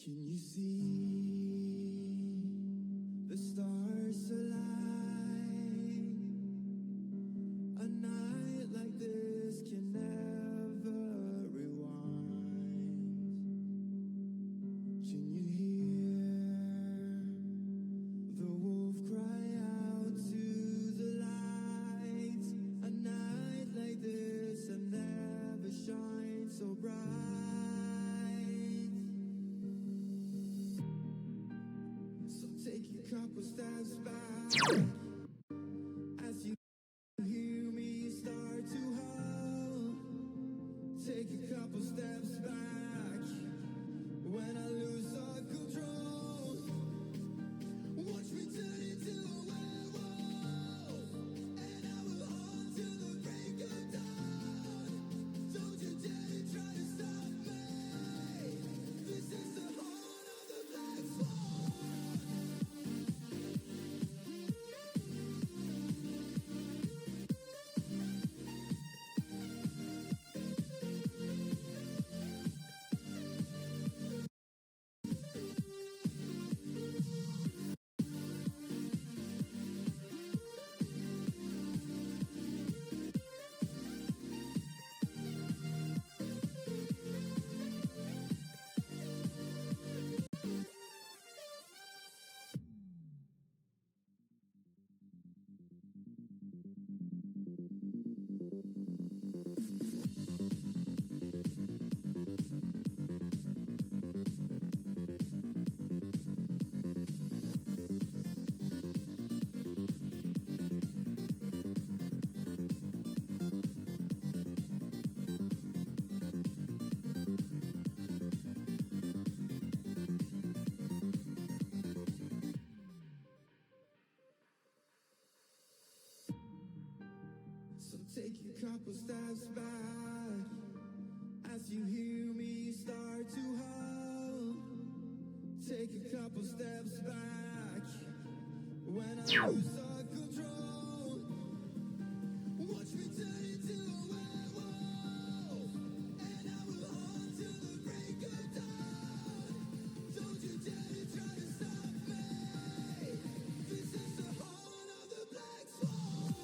Can you see the stars align? A night like this can never rewind. Can you hear the wolf cry out to the light? A night like this will never shine so bright. Take a couple steps back as you hear me start to howl. Take a couple steps back when I lose all control. Watch me turn into a werewolf, and I will hold till the break of dawn. Don't you dare try to stop me. This is the heart of the black swan. Take a couple steps back as you hear me start to howl. Take a couple steps back when I lose all control. Watch me turn into a werewolf, and I will hunt till the break of dawn. Don't you dare to try to stop me. This is the horn of the black swan.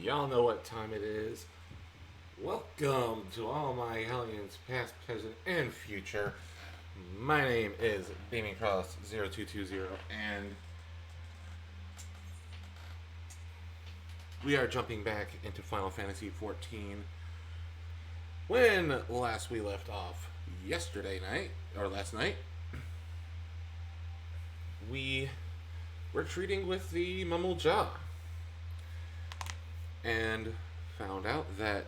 Y'all know what time it is. Welcome to all my hellions, past, present, and future. My name is BeamingCross0220, and we are jumping back into Final Fantasy XIV. When last we left off, last night, we were treating with the Mumble Jaw, and found out that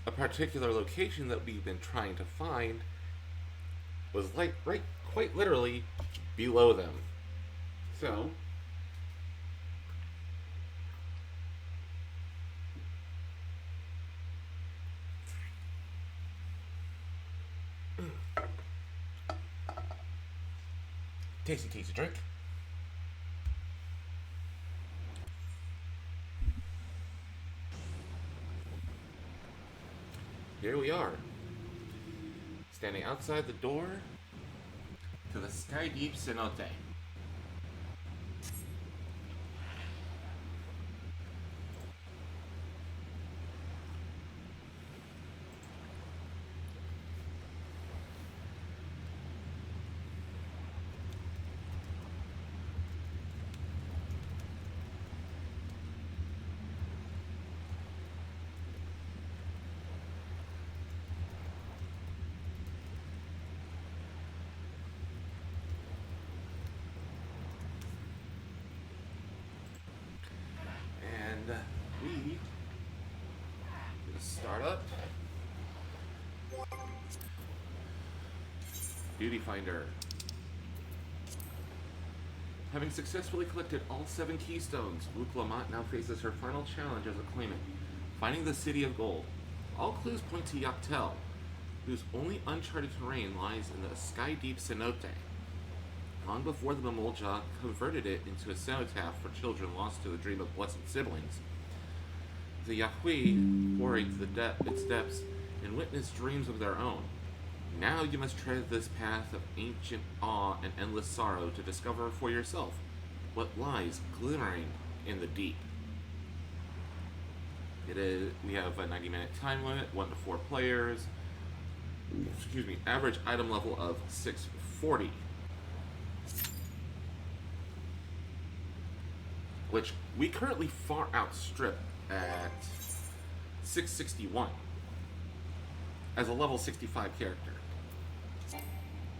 a particular location that we've been trying to find was quite literally below them. So tasty drink. Here we are, standing outside the door to the Sky Deep Cenote. We start up. Duty Finder. Having successfully collected all 7 keystones, Luke Lamont now faces her final challenge as a claimant, finding the City of Gold. All clues point to Yoctel, whose only uncharted terrain lies in the Sky Deep Cenote. Long before the Mamolja converted it into a cenotaph for children lost to the dream of blessed siblings, the Yahui quarried its depths and witnessed dreams of their own. Now you must tread this path of ancient awe and endless sorrow to discover for yourself what lies glimmering in the deep. We have a 90-minute time limit, 1 to 4 players. Average item level of 640. Which we currently far outstrip at 661 as a level 65 character.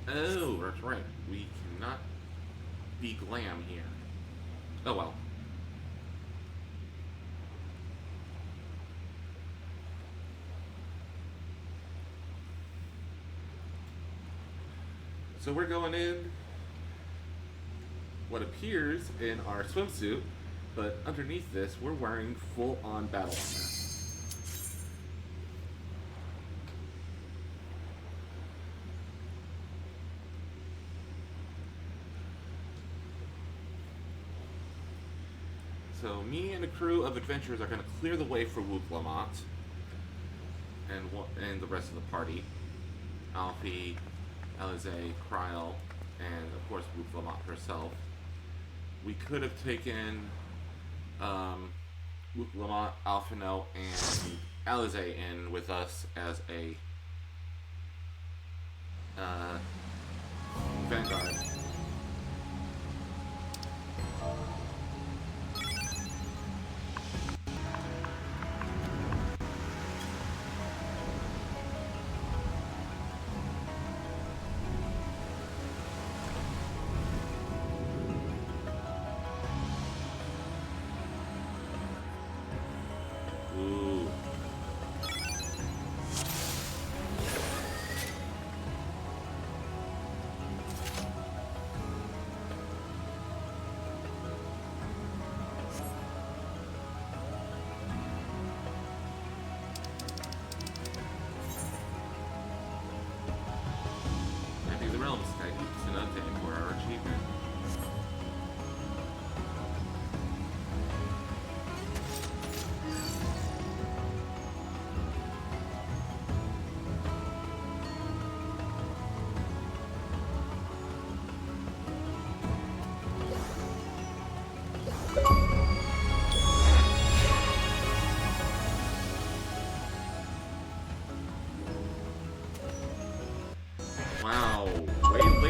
Oh, that's right. We cannot be glam here. Oh well. So we're going in what appears in our swimsuit, but underneath this, we're wearing full-on battle armor. So me and a crew of adventurers are going to clear the way for Wook Lamont and the rest of the party. Alfie, Alize, Kryl, and of course Wook Lamont herself. We could have taken Wook Lamont, Alphino, and Alize in with us as a vanguard.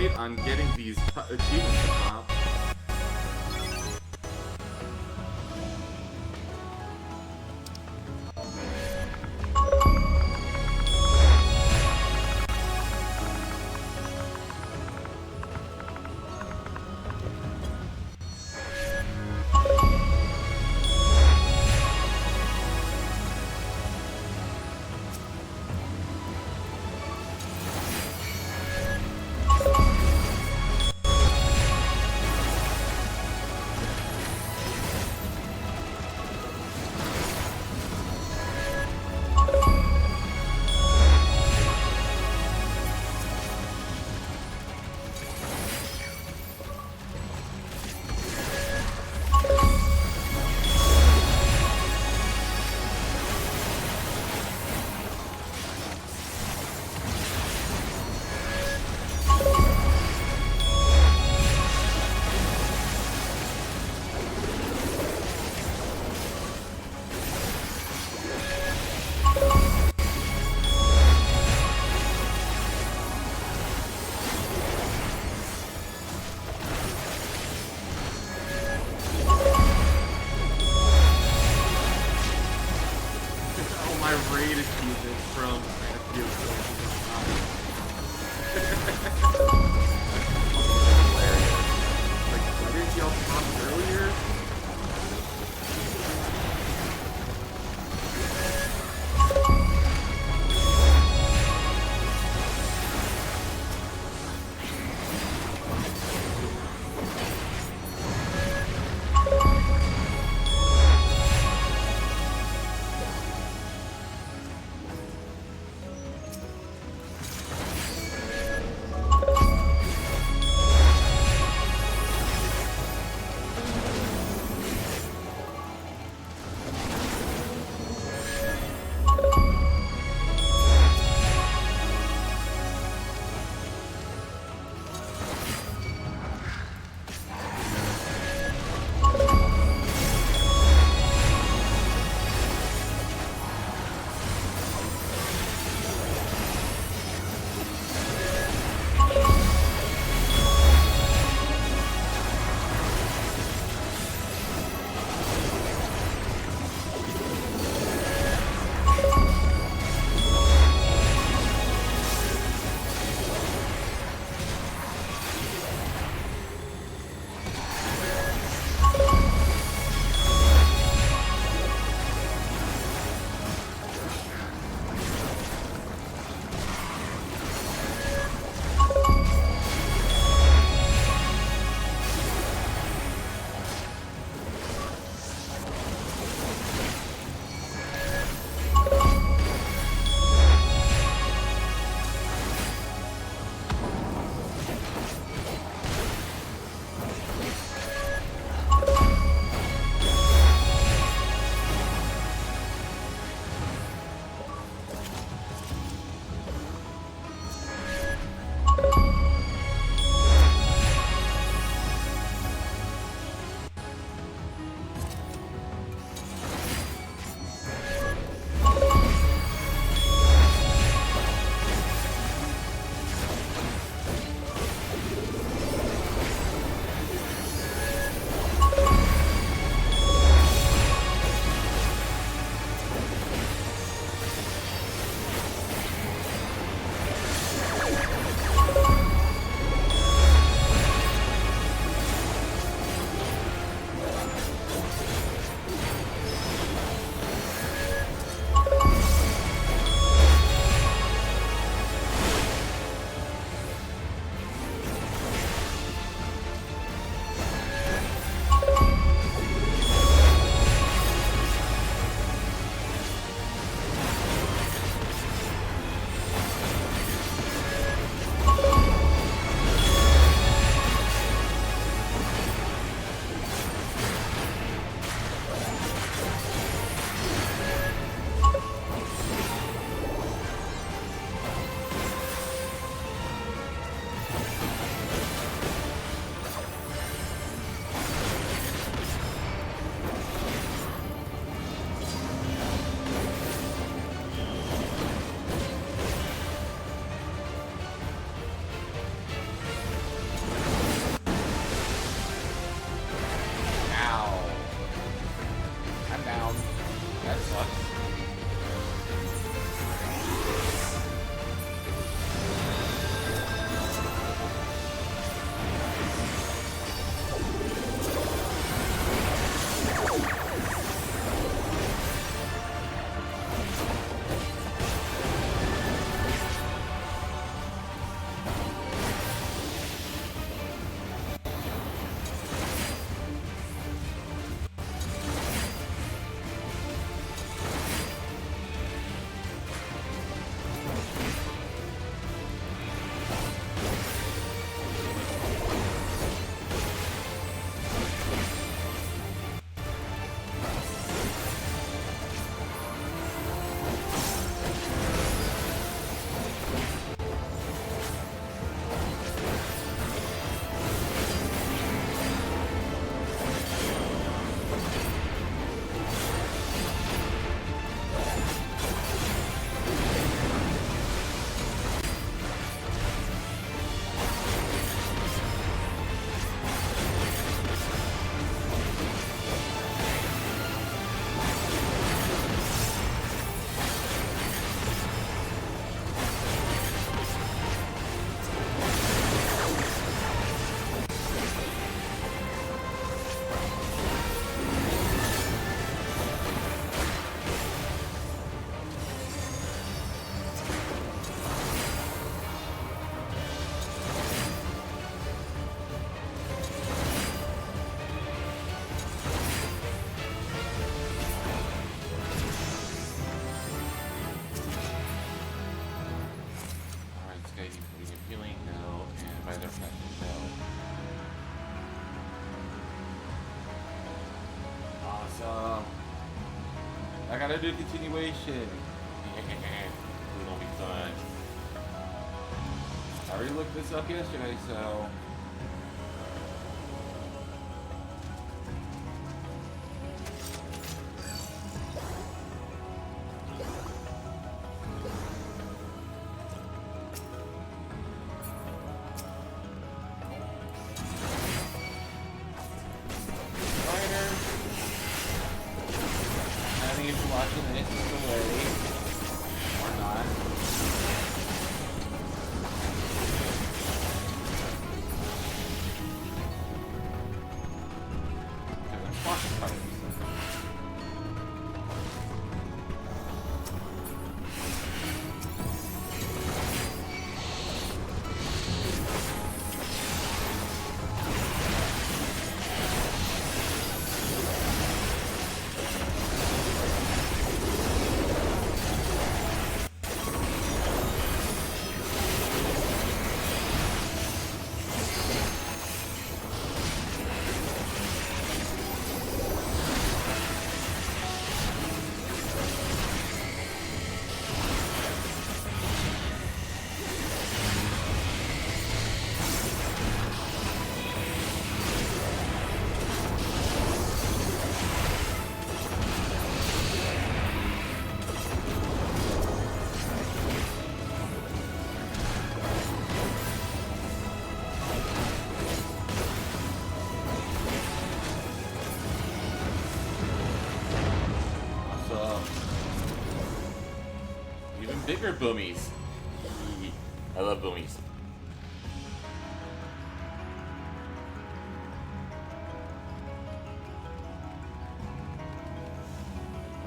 wait on getting these achievements to come out. my different Awesome. I gotta do continuation. It'll be fun. I already looked this up yesterday, so. Bigger boomies. I love boomies.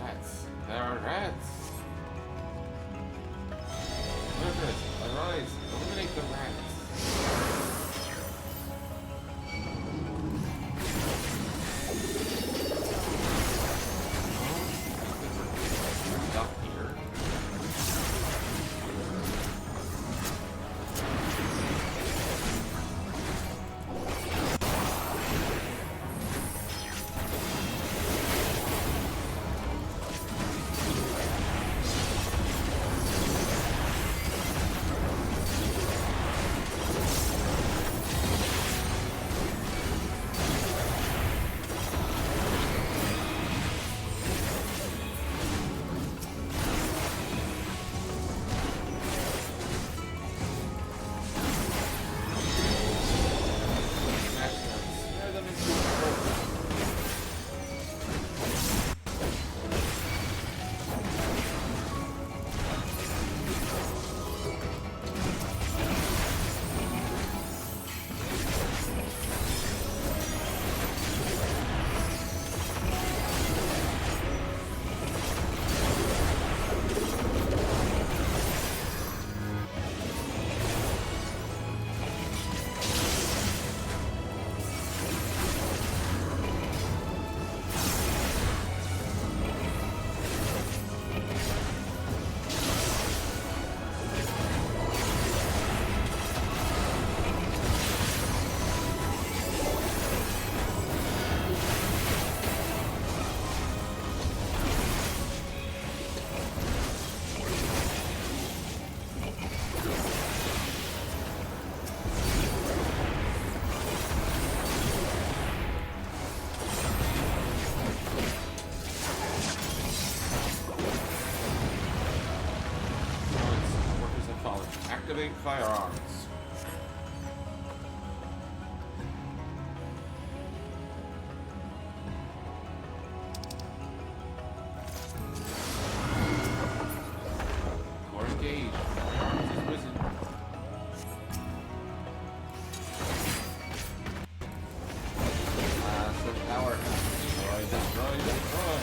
Rats. There are rats. Workers, arise. Eliminate the rats. Stop here. Activate firearms. Core engaged. Firearms is risen. Massive power. Destroy, destroy, destroy.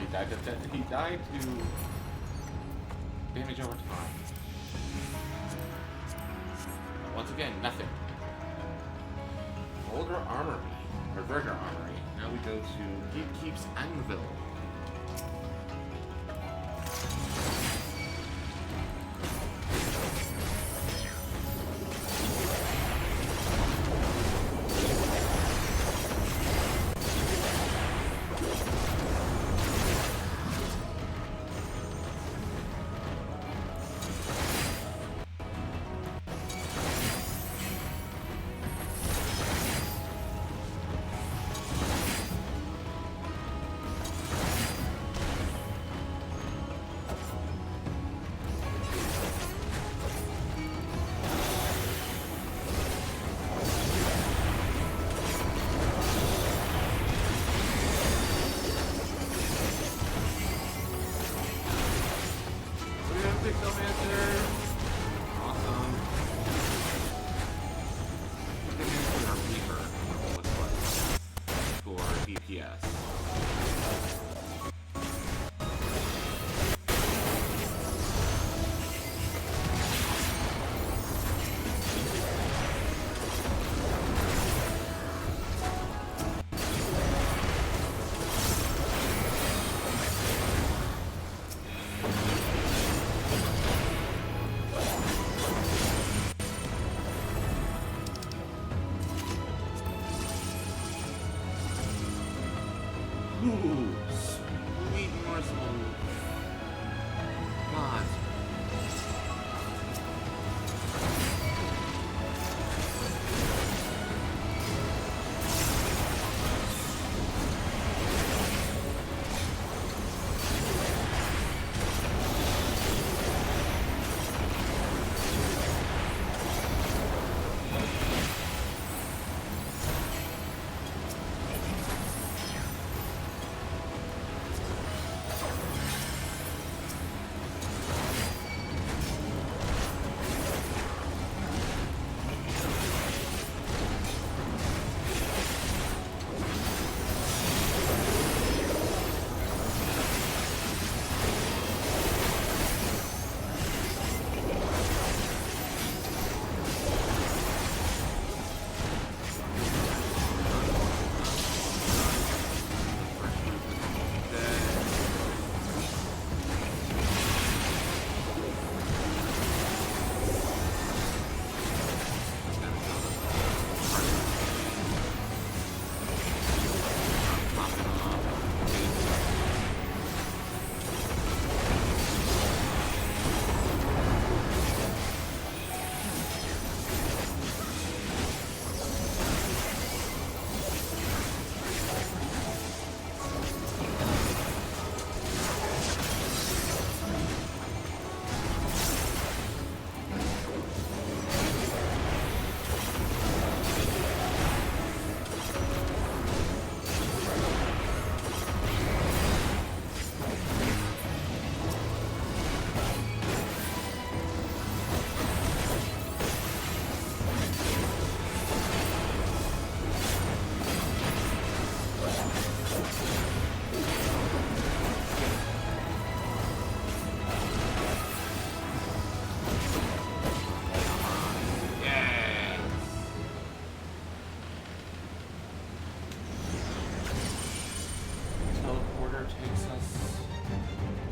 He died to damage over time. Once again, nothing. Older Armory, or Burger Armory. Now we go to Gatekeep's Anvil. Ooh, sweet morsel. God.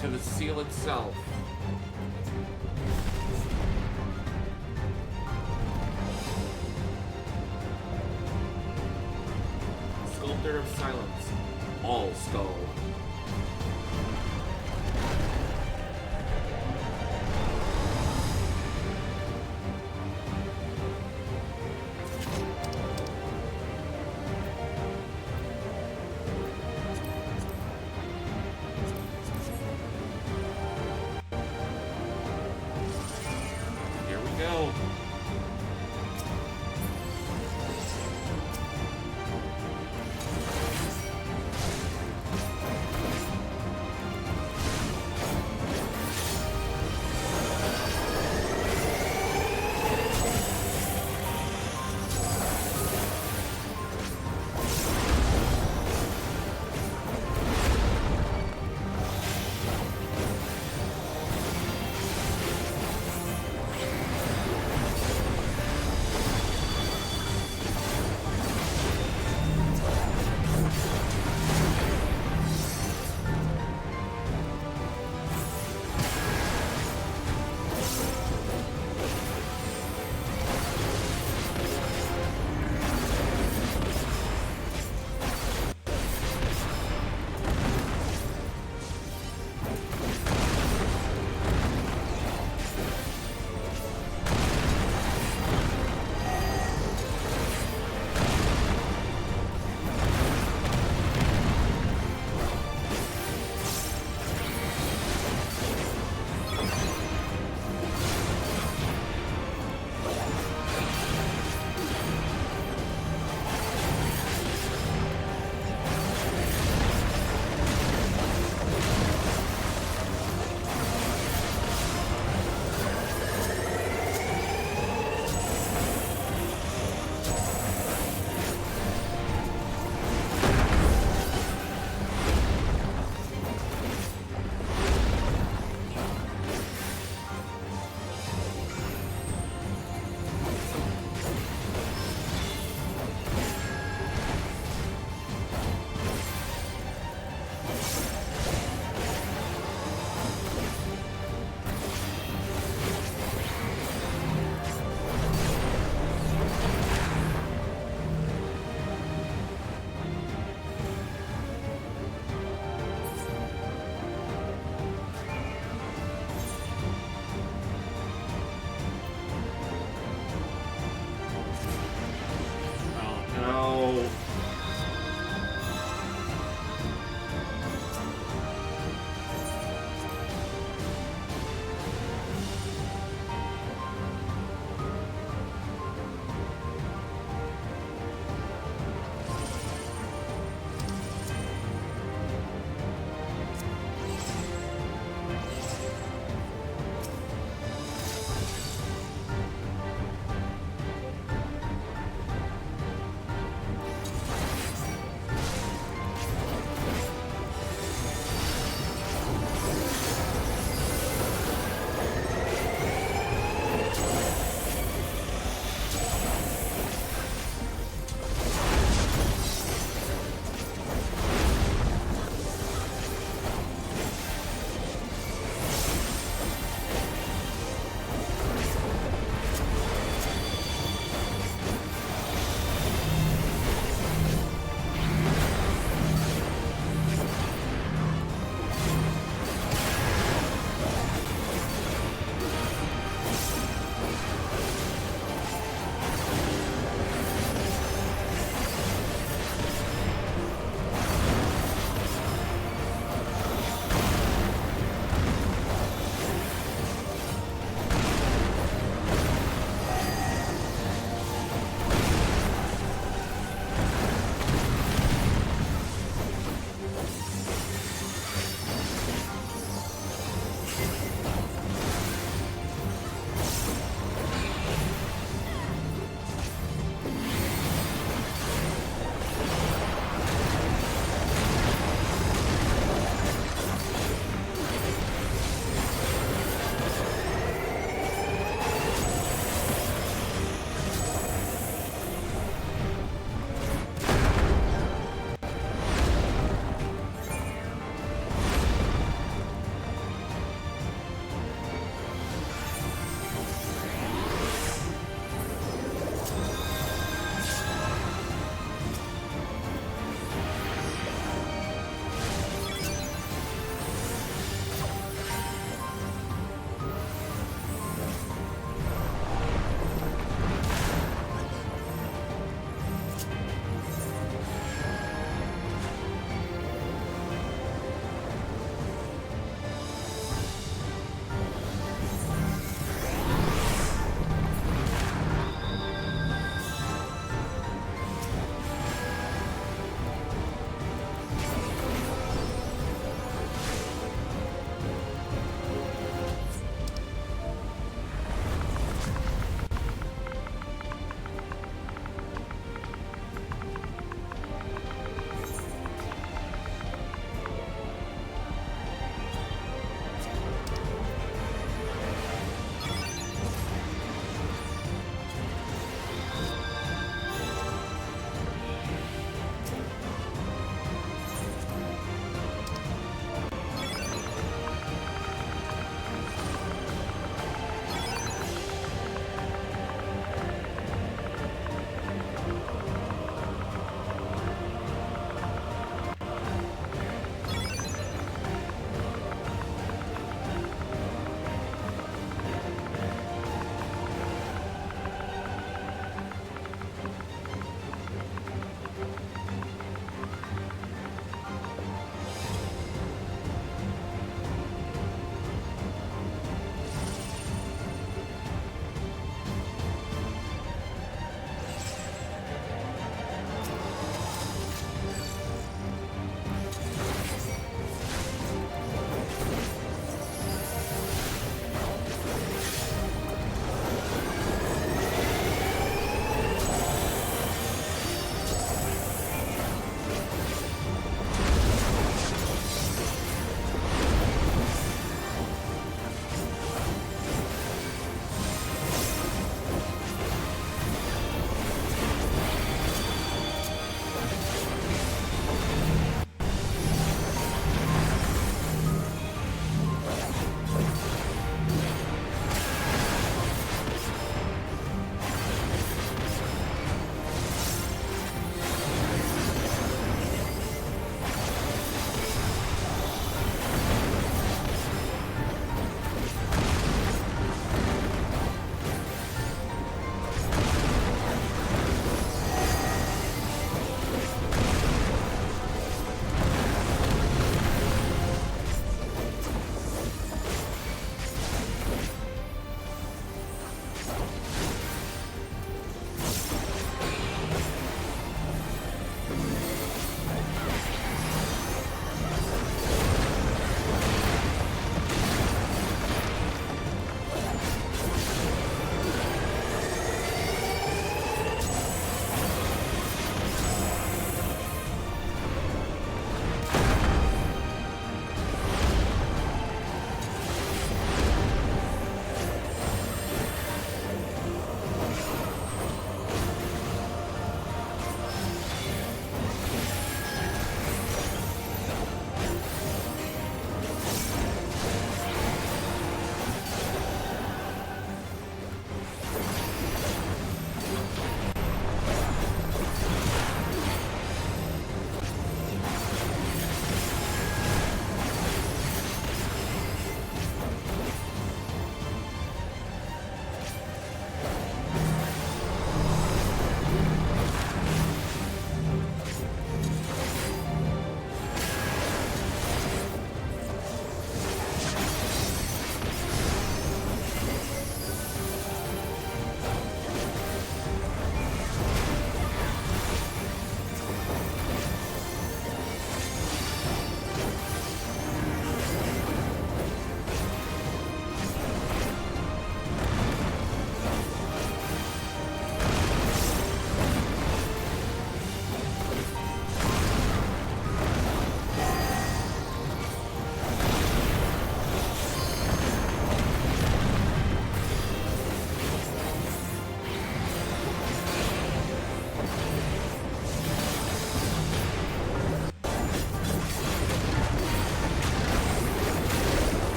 To the seal itself. Sculptor of Silence. All Skull.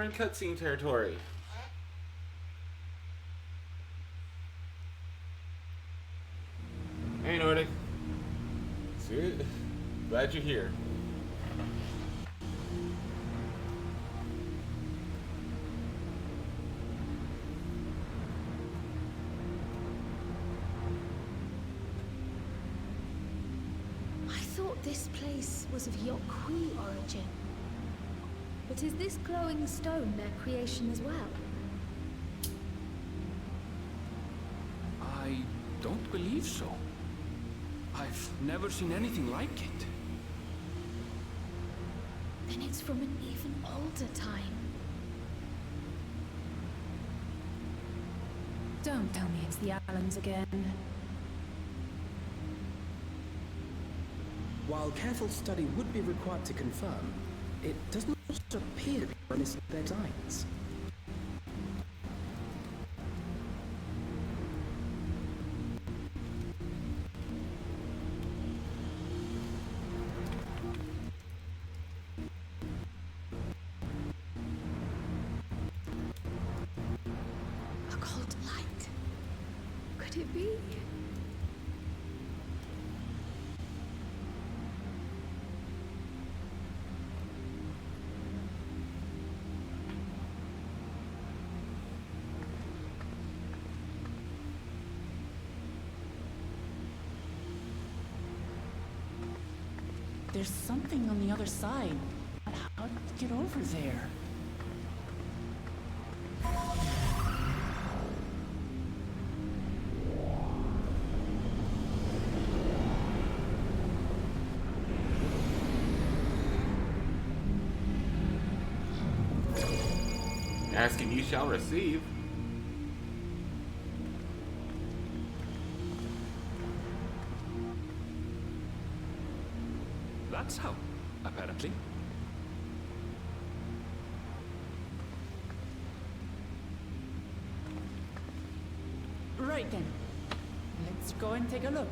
we're in cutscene territory. Hey, Nordic. See it? Glad you're here. I thought this place was of Yokui origin. But is this glowing stone their creation as well? I don't believe so. I've never seen anything like it. Then it's from an even older time. Don't tell me it's the Allens again. While careful study would be required to confirm, it does not appear to be reminiscent of their designs. Occult light. Could it be? There's something on the other side. But how to get over there? Ask and you shall receive. That's how, apparently. Right then. Let's go and take a look.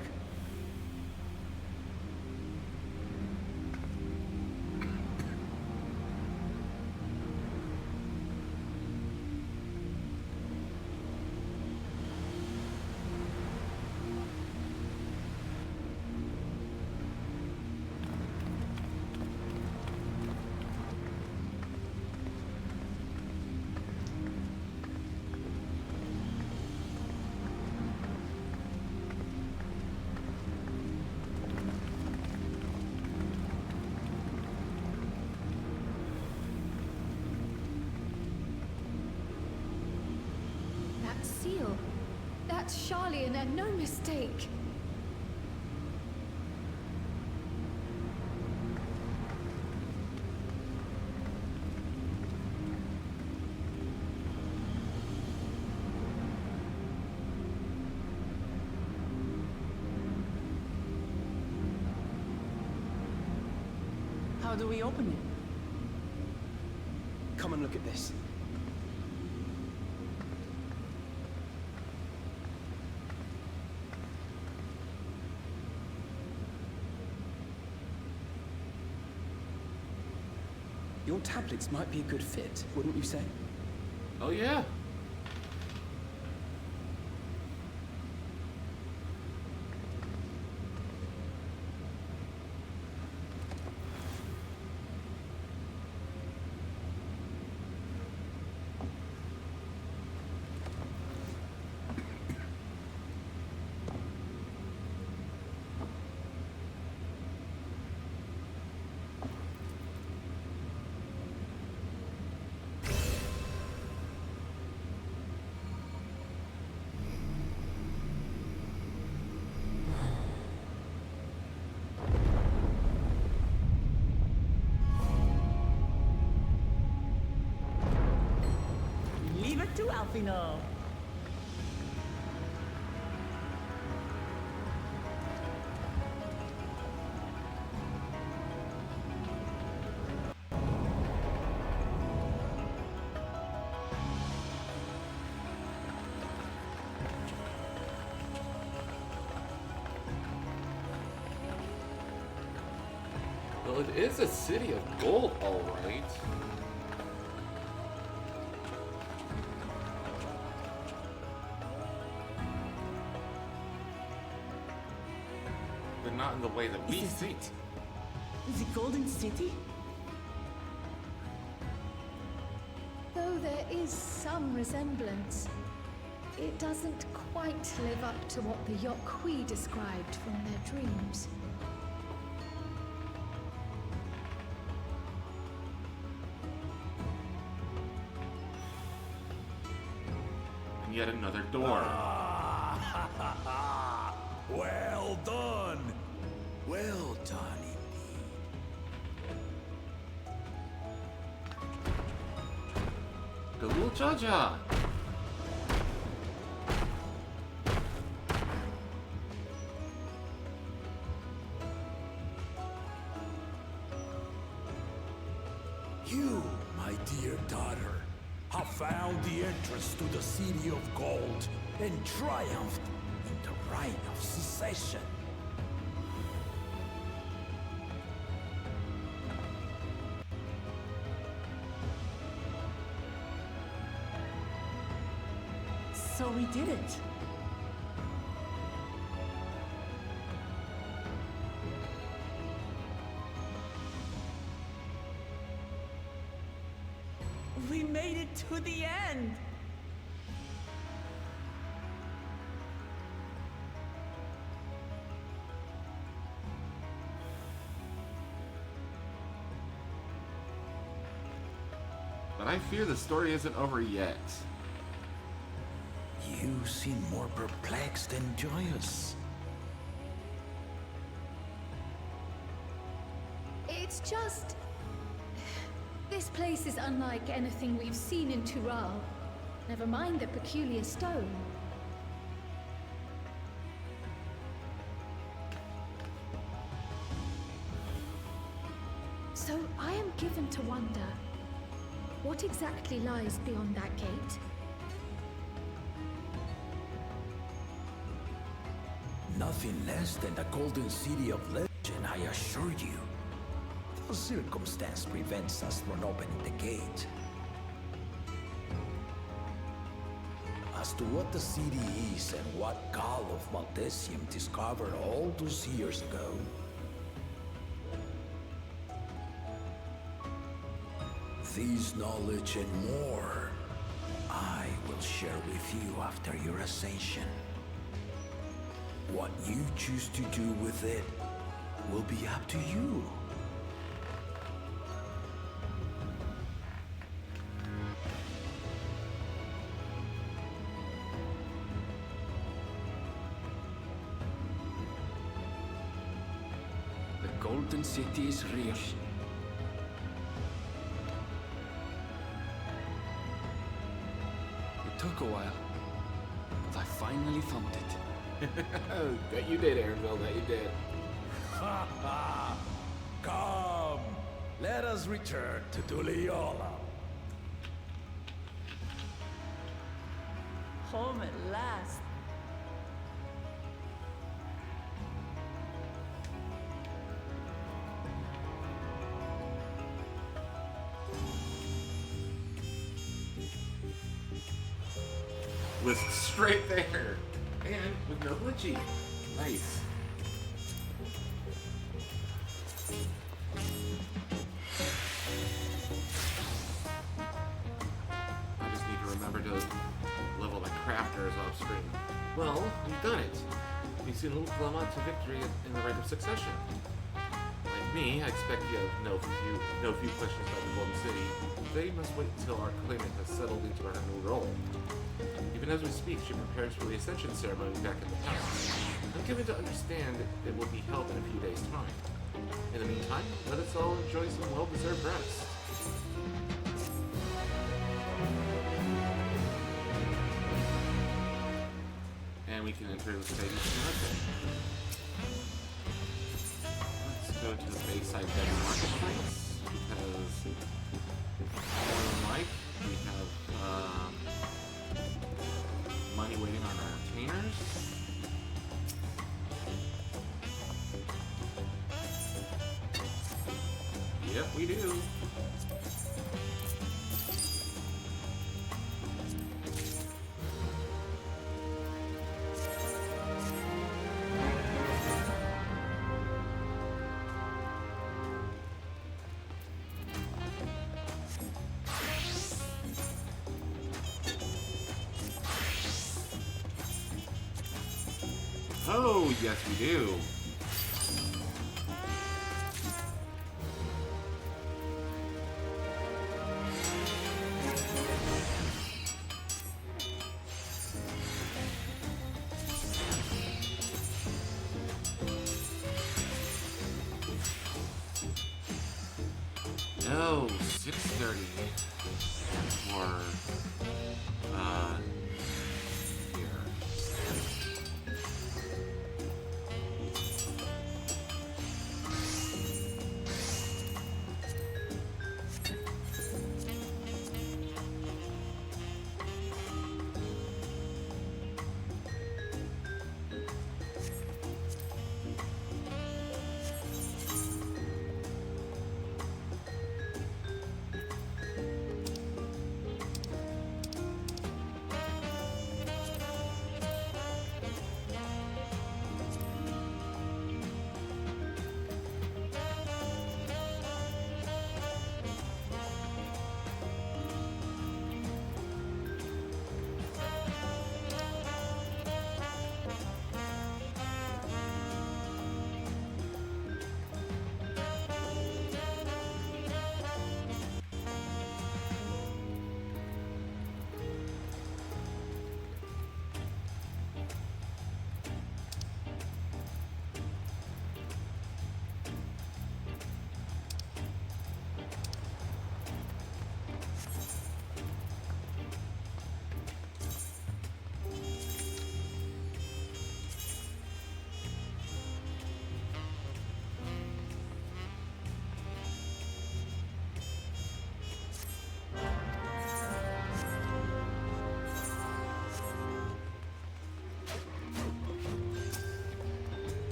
That seal. That's Charlian and no mistake. How do we open it? Come and look at this. Your tablets might be a good fit, wouldn't you say? Oh, yeah. Leave it to Alfino. Well, it is a city of gold, all right. not in the way that we Is this think. it? The Golden City? Though there is some resemblance, it doesn't quite live up to what the Yokwi described from their dreams. And yet another door. Well done! Well done indeed. Galul Jaja! You, my dear daughter, have found the entrance to the City of Gold and triumphed in the right of secession. So we did it. We made it to the end. But I fear the story isn't over yet. You seem more perplexed than joyous. It's just... This place is unlike anything we've seen in Tural. Never mind the peculiar stone. So I am given to wonder, what exactly lies beyond that gate? Nothing less than the Golden City of Legend, I assure you. The circumstance prevents us from opening the gate. As to what the city is and what Gal of Maltesium discovered all those years ago, this knowledge and more, I will share with you after your ascension. What you choose to do with it will be up to you. The Golden City is real. It took a while, but I finally found it. Bet you did, Aaronville, bet you did. Come, let us return to Duliola. Home at last. Was straight there. And with no glitchy. Nice. I just need to remember to level my crafters off screen. Well, we've done it. We've seen Little Clement to victory in the Rite of Succession. Like me, I expect you have no few questions about the Golden City. They must wait until our claimant has settled into her new role. Even as we speak, she prepares for the Ascension ceremony back in the palace. I'm given to understand it will be held in a few days' time. In the meantime, let us all enjoy some well-deserved rest. And we can enter the stage of Let's go to the Bayside Dead Marketplace, because like we have money waiting on our retainers. Yep, we do. Oh, yes we do. No, 6:30. Or, here.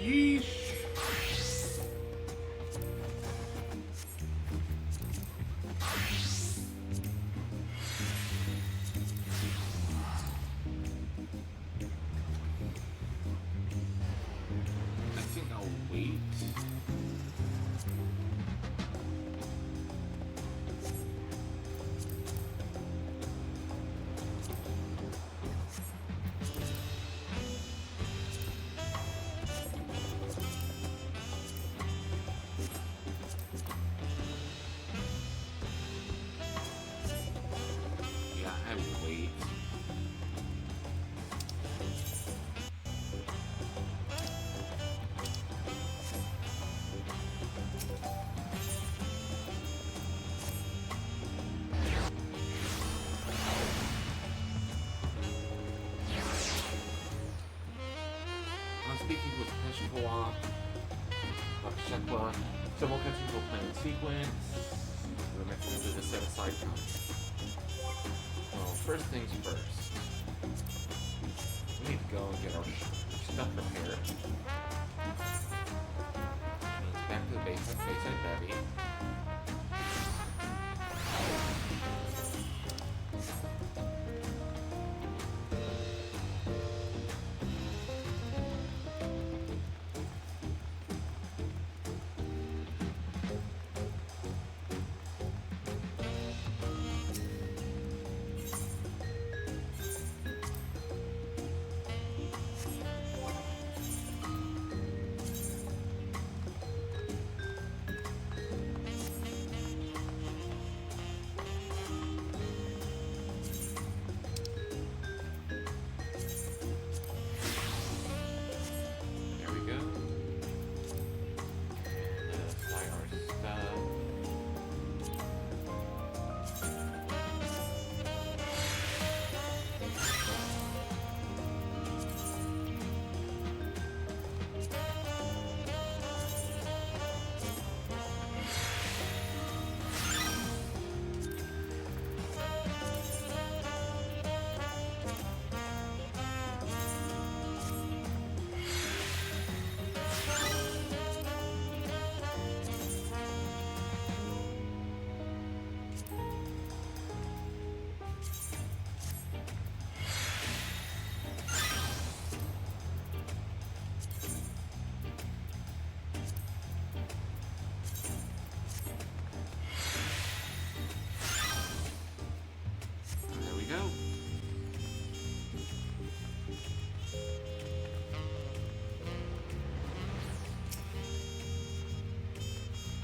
Yeesh. I think I'll wait. Yeah, I will wait. I'm speaking with Peshkoa, Shekwa, several countries will play in sequence. The mechanism is set aside now. Well, first things first. We need to go and get our stuff prepared. Back to the Bayside Bevy.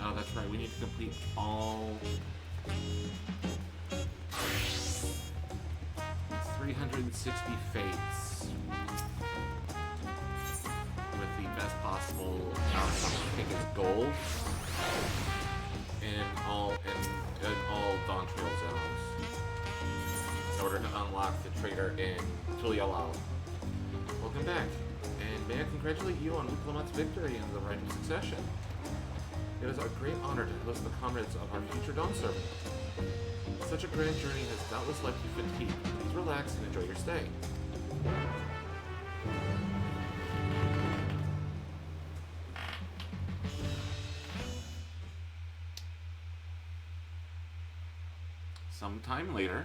Oh, that's right. We need to complete all 360 fates with the best possible outcome. I think it's gold in all Dawntrail zones in order to unlock the trader in Tulialal. Welcome back, and may I congratulate you on Luklamat's victory in the Rite of Succession. It is our great honor to host the comrades of our future Dawn Servant. Such a grand journey has doubtless left you fatigued. Please relax and enjoy your stay. Sometime later,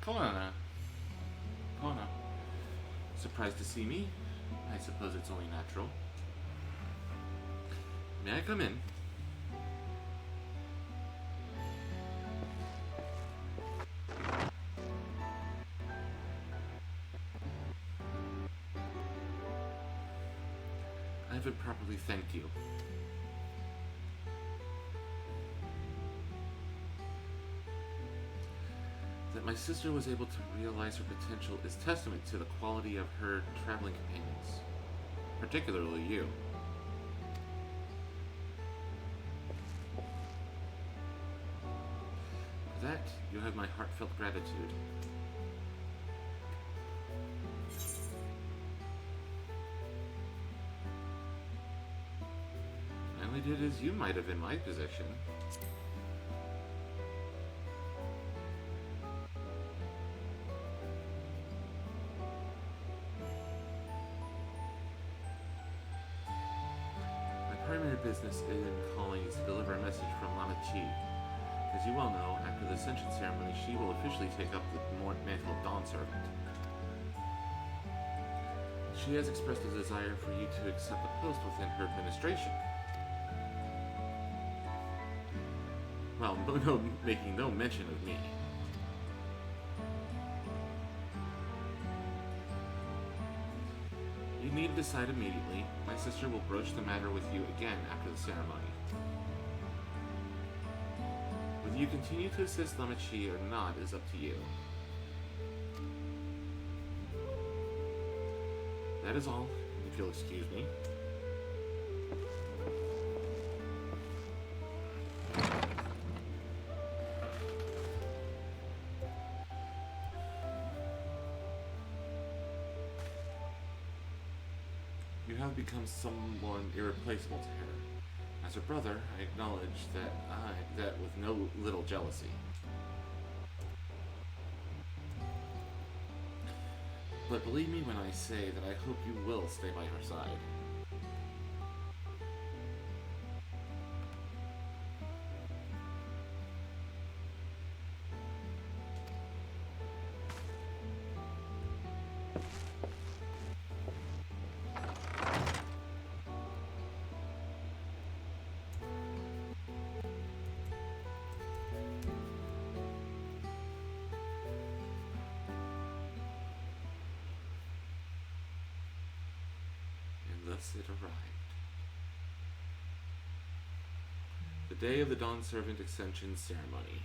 Kona. Surprised to see me? I suppose it's only natural. May I come in? I haven't properly thanked you. That my sister was able to realize her potential is testament to the quality of her traveling companions, particularly you. For that, you have my heartfelt gratitude. I only did as you might have in my position. Business in calling is to deliver a message from Lama Chi. As you well know, after the Ascension ceremony, she will officially take up the mantle of Dawn Servant. She has expressed a desire for you to accept a post within her administration. Well, making no mention of me. You need to decide immediately. My sister will broach the matter with you again after the ceremony. Whether you continue to assist Lama Chi or not is up to you. That is all, if you'll excuse me. You have become someone irreplaceable to her. As her brother, I acknowledge that with no little jealousy. But believe me when I say that I hope you will stay by her side. Thus it arrived. The day of the Dawn Servant Ascension ceremony.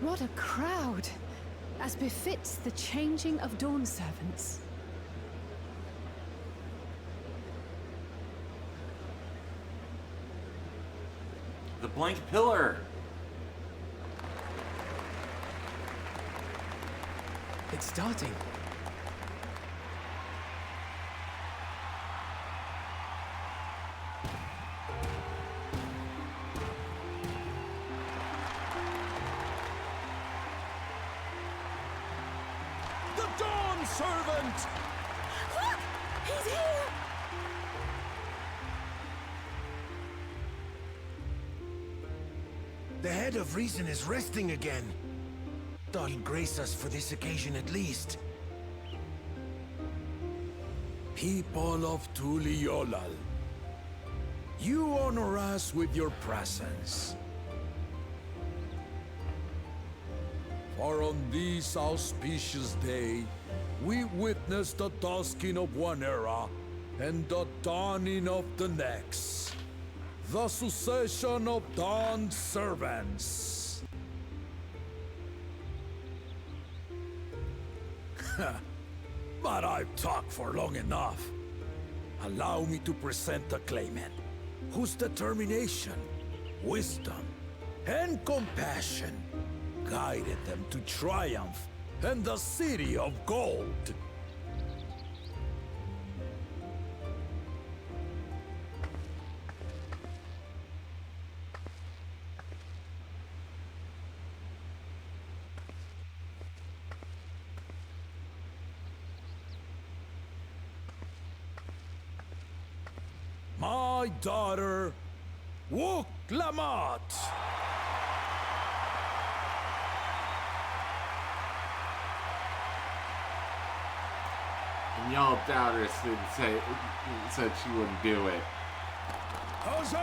What a crowd! As befits the changing of Dawn Servants. The blank pillar! It's starting. The Dawn Servant! Look! He's here! The head of reason is resting again. Thought he'd grace us for this occasion at least. People of Tuliolal, you honor us with your presence. For on this auspicious day, we witness the dusking of one era and the dawning of the next. The succession of Dawn's servants. But I've talked for long enough. Allow me to present the claimant, whose determination, wisdom, and compassion guided them to triumph and the City of Gold. My daughter, Wuklamat. And y'all doubters said she wouldn't do it. Huzzah!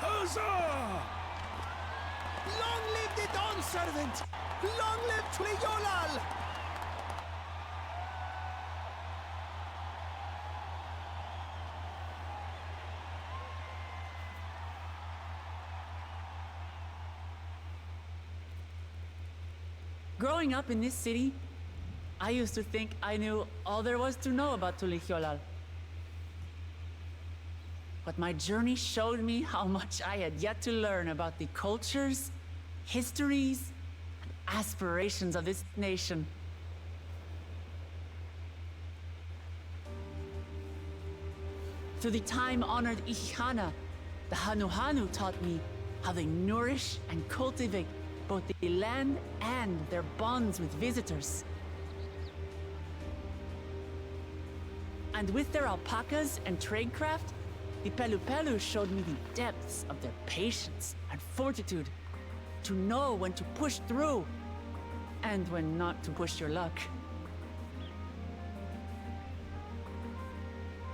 Huzzah! Long live the Dawn Servant! Long live Tuliolal! Growing up in this city, I used to think I knew all there was to know about Tuliolal. But my journey showed me how much I had yet to learn about the cultures, histories, and aspirations of this nation. Through the time-honored Ihana, the Hanuhanu taught me how they nourish and cultivate both the land and their bonds with visitors. And with their alpacas and tradecraft, the Pelupelu showed me the depths of their patience and fortitude, to know when to push through and when not to push your luck.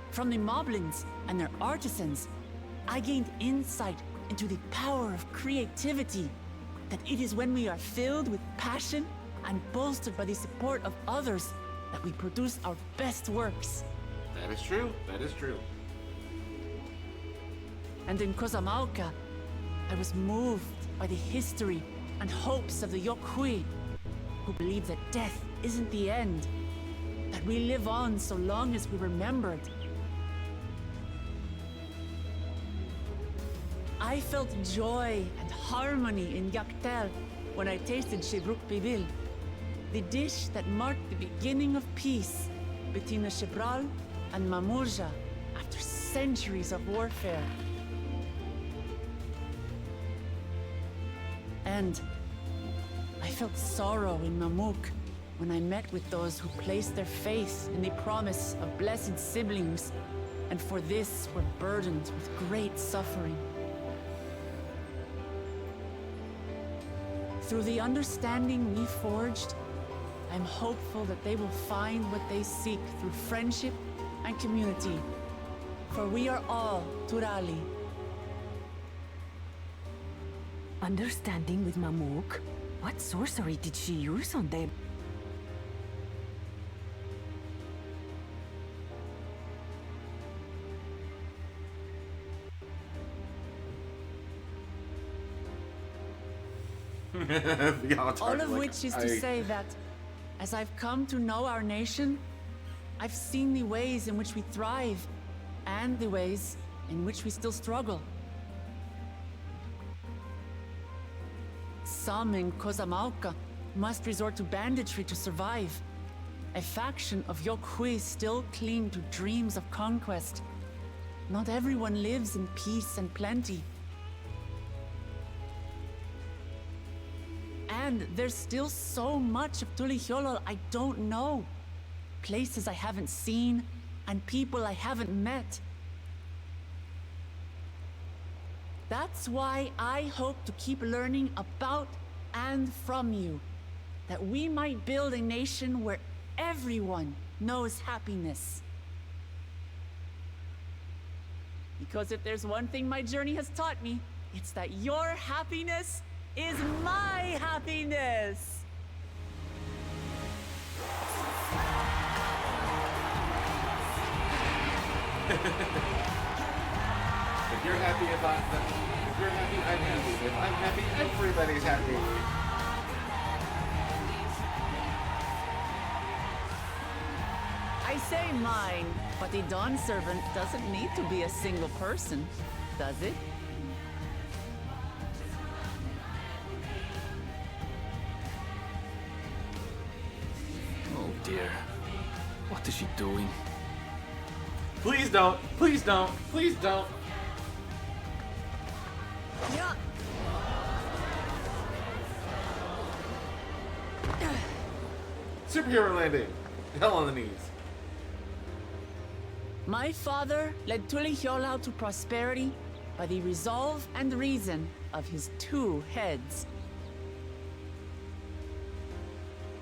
From the Moblins and their artisans, I gained insight into the power of creativity, that it is when we are filled with passion and bolstered by the support of others that we produce our best works. That is true. That is true. And in Kozamauka, I was moved by the history and hopes of the Yokhui, who believe that death isn't the end, that we live on so long as we remembered. I felt joy and harmony in Yaktel when I tasted Shebruk Bibil, the dish that marked the beginning of peace between the Shebral and Mamurja after centuries of warfare. And I felt sorrow in Mamuk when I met with those who placed their faith in the promise of blessed siblings, and for this were burdened with great suffering. Through the understanding we forged, I'm hopeful that they will find what they seek through friendship and community. For we are all Turali. Understanding with Mamuk? What sorcery did she use on them? All of which is to say that, as I've come to know our nation, I've seen the ways in which we thrive, and the ways in which we still struggle. Some in Kozamauka must resort to banditry to survive. A faction of Yokhui still cling to dreams of conquest. Not everyone lives in peace and plenty. And there's still so much of Tuliolal I don't know. Places I haven't seen, and people I haven't met. That's why I hope to keep learning about and from you, that we might build a nation where everyone knows happiness. Because if there's one thing my journey has taught me, it's that your happiness is my happiness. If you're happy, if you're happy, I'm happy. If I'm happy, everybody's happy. I say mine, but the Dawn Servant doesn't need to be a single person, does it? Oh dear. What is she doing? Please don't. Please don't. Please don't. Yeah. Superhero landing. Hell on the knees. My father led Tulihiolau to prosperity by the resolve and reason of his 2 heads.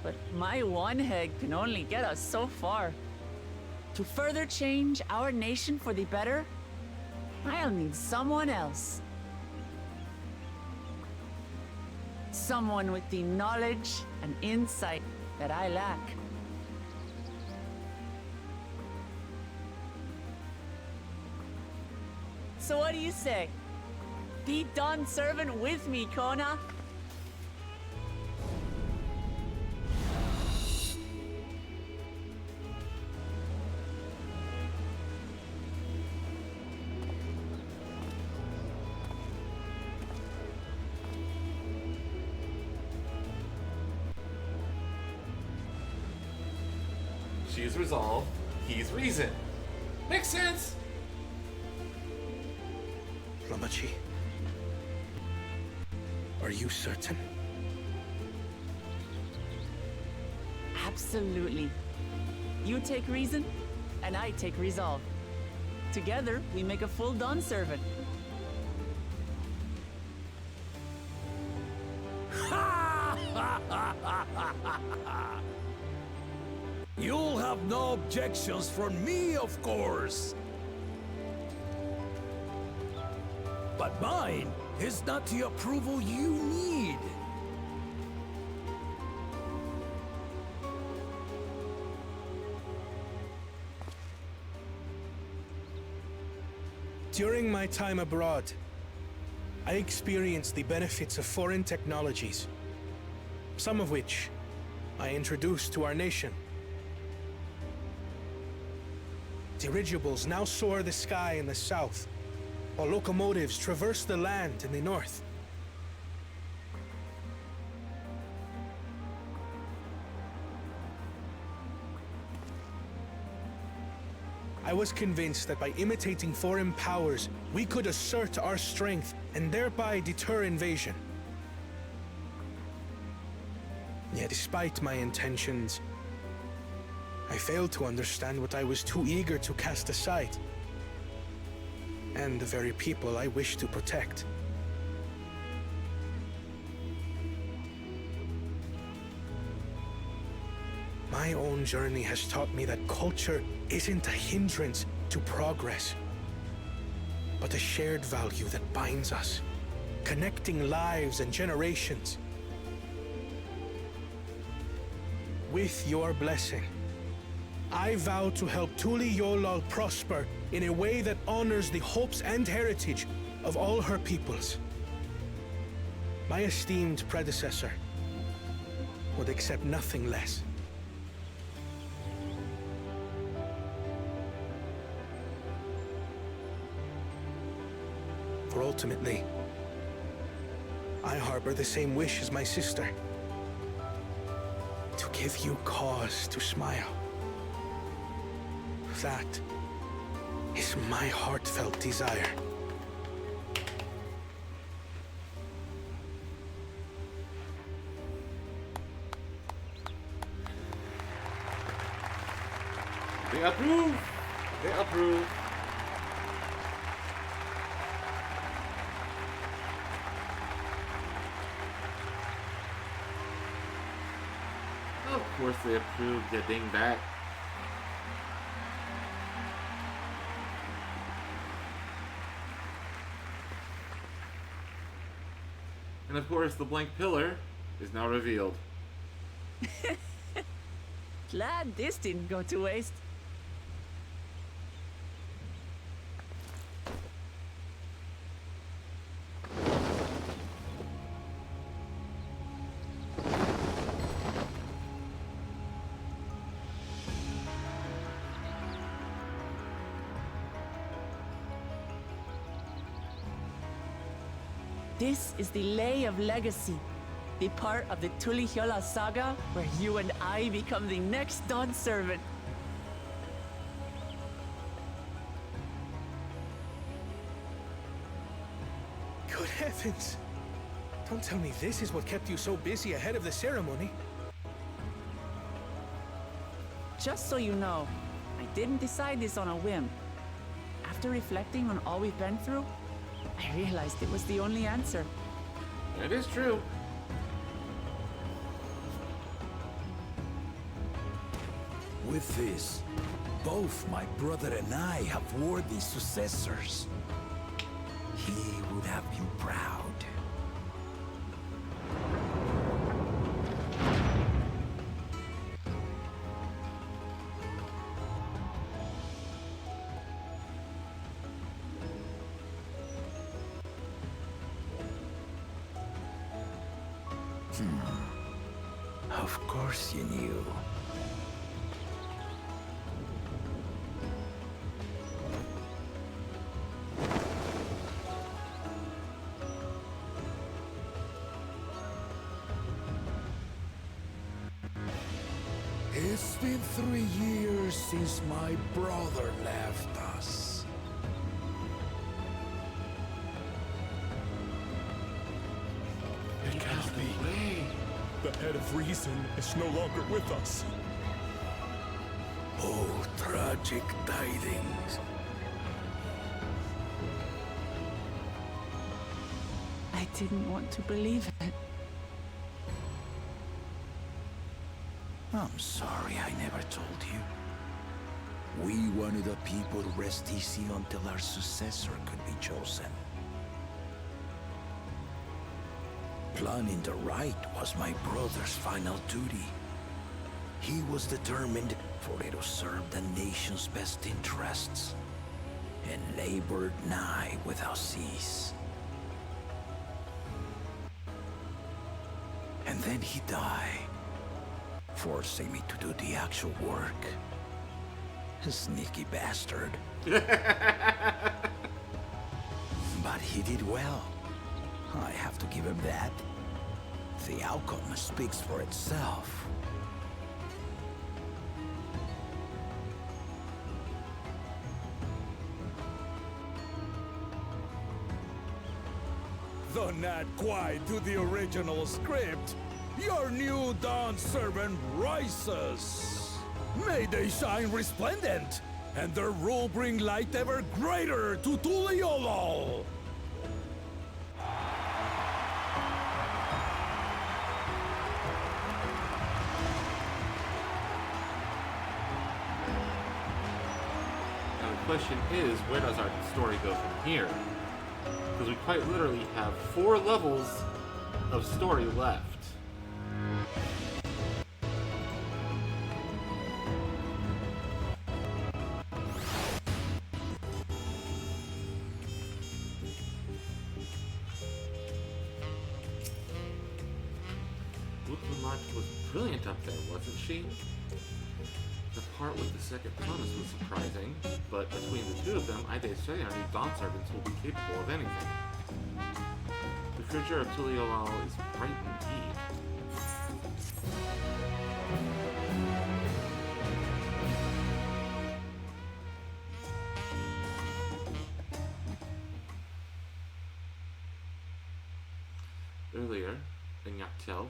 But my one head can only get us so far. To further change our nation for the better, I'll need someone else. Someone with the knowledge and insight that I lack. So what do you say? Be Dawn Servant with me, Kona. She's resolve, he's reason. Makes sense. Ramachi, are you certain? Absolutely. You take reason, and I take resolve. Together, we make a full Dawn Servant. You'll have no objections from me, of course. But mine is not the approval you need. During my time abroad, I experienced the benefits of foreign technologies, some of which I introduced to our nation. Dirigibles now soar the sky in the south, while locomotives traverse the land in the north. I was convinced that by imitating foreign powers, we could assert our strength and thereby deter invasion. Yet despite my intentions, I failed to understand what I was too eager to cast aside, and the very people I wish to protect. My own journey has taught me that culture isn't a hindrance to progress, but a shared value that binds us, connecting lives and generations. With your blessing, I vow to help Tulihiolau prosper in a way that honors the hopes and heritage of all her peoples. My esteemed predecessor would accept nothing less. For ultimately, I harbor the same wish as my sister, to give you cause to smile. That is my heartfelt desire. They approve. They approve. Of course they approve, you dingbat. And of course, the blank pillar is now revealed. Glad this didn't go to waste. This is the Lay of Legacy, the part of the Tulihyola saga where you and I become the next Dawn servant. Good heavens! Don't tell me this is what kept you so busy ahead of the ceremony. Just so you know, I didn't decide this on a whim. After reflecting on all we've been through, I realized it was the only answer. That is true. With this, both my brother and I have worthy successors. He would have you proud. Of course you knew. It's been 3 years since my brother left us. It cannot be. The head of reason is no longer with us. Oh, tragic tidings. I didn't want to believe it. I'm sorry I never told you. We wanted the people to rest easy until our successor could be chosen. Planning the right was my brother's final duty. He was determined for it to serve the nation's best interests, and labored nigh without cease. And then he died, forcing me to do the actual work. A sneaky bastard. But he did well. I have to give him that. The outcome speaks for itself. Though not quite to the original script, your new Dawn servant rises. May they shine resplendent, and their rule bring light ever greater to Tuliolol. Now the question is, where does our story go from here? Because we quite literally have 4 levels of story left. Luklamat was brilliant up there, wasn't she? The part with the second promise was surprising, but between the two of them, I dare say our new Dawn servants will be capable of anything. The future of Tuliolal is bright indeed. Earlier, in Yaktel,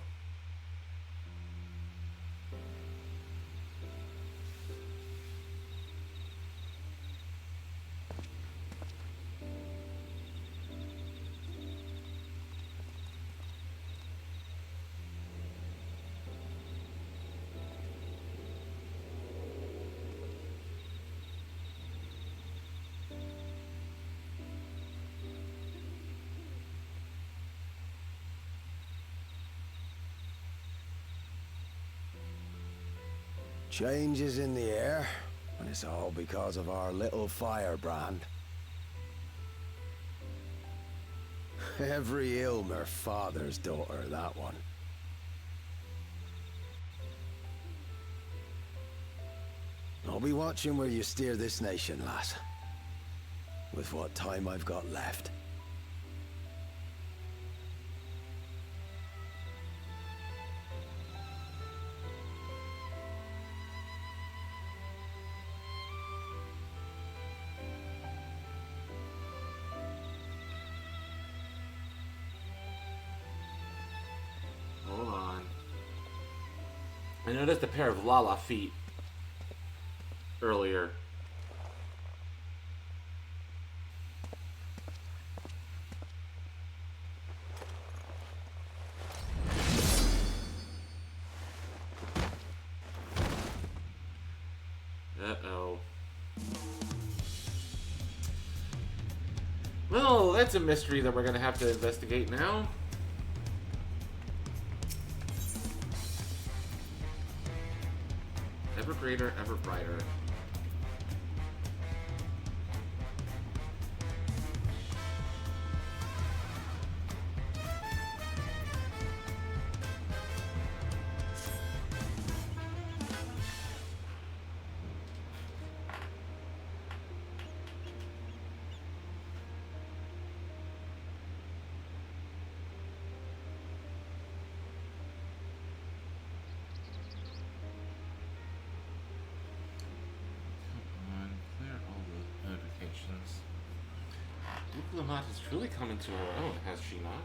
Change is in the air, and it's all because of our little firebrand. Every Ilmer father's daughter, that one. I'll be watching where you steer this nation, lass. With what time I've got left. Hold on. I noticed a pair of Lala feet earlier. Uh-oh. Well, that's a mystery that we're gonna have to investigate now. Ever greater, ever brighter. Lamont has truly come into her own, has she not?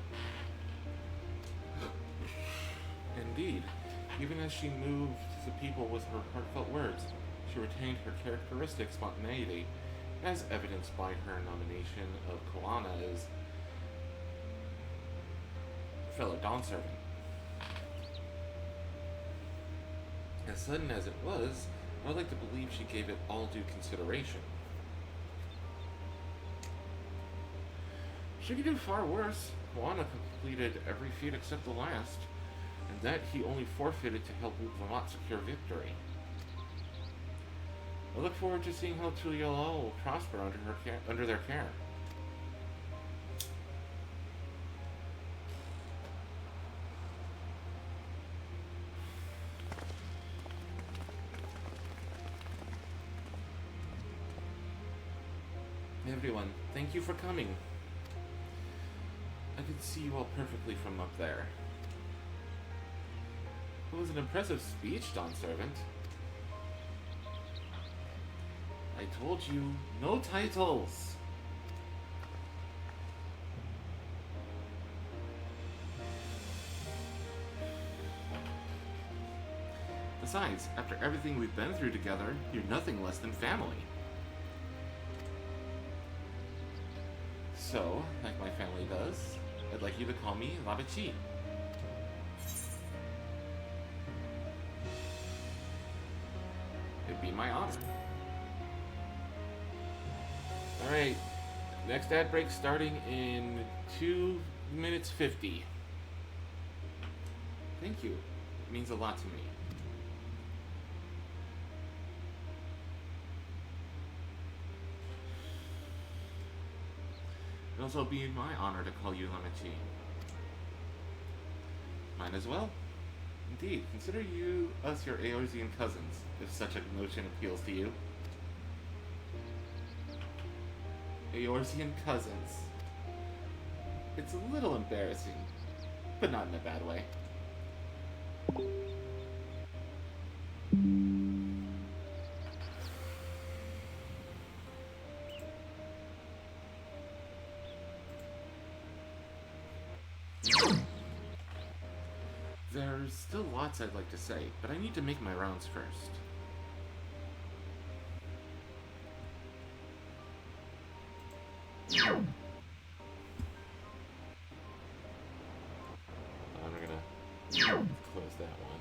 Indeed, even as she moved the people with her heartfelt words, she retained her characteristic spontaneity, as evidenced by her nomination of Koana as fellow Dawn servant. As sudden as it was, I would like to believe she gave it all due consideration. She could do far worse. Koana completed every feat except the last, and that he only forfeited to help Lamont secure victory. I look forward to seeing how Tuliyola will prosper under their care. Everyone, thank you for coming. I could see you all perfectly from up there. It was an impressive speech, Dawn Servant. I told you, no titles! Besides, after everything we've been through together, you're nothing less than family. So, like my family does, I'd like you to call me Labachi. It'd be my honor. Alright, next ad break starting in 2 minutes 50. Thank you. It means a lot to me. It'll also be my honor to call you Lamachi. Mine as well. Indeed, consider us your Eorzean cousins, if such a notion appeals to you. Eorzean cousins. It's a little embarrassing, but not in a bad way. There's still lots I'd like to say, but I need to make my rounds first. I'm gonna close that one.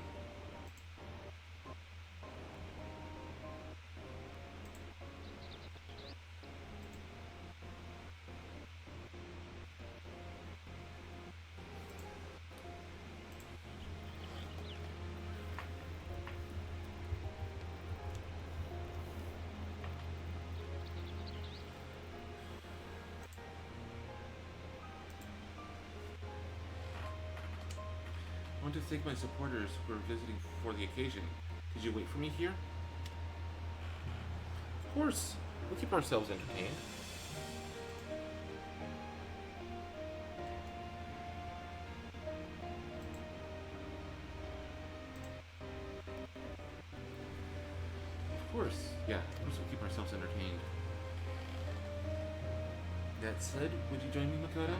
I want to thank my supporters who are visiting for the occasion. Could you wait for me here? Of course. We'll keep ourselves entertained. Of course. Yeah, of course we'll keep ourselves entertained. That said, would you join me, Makoto?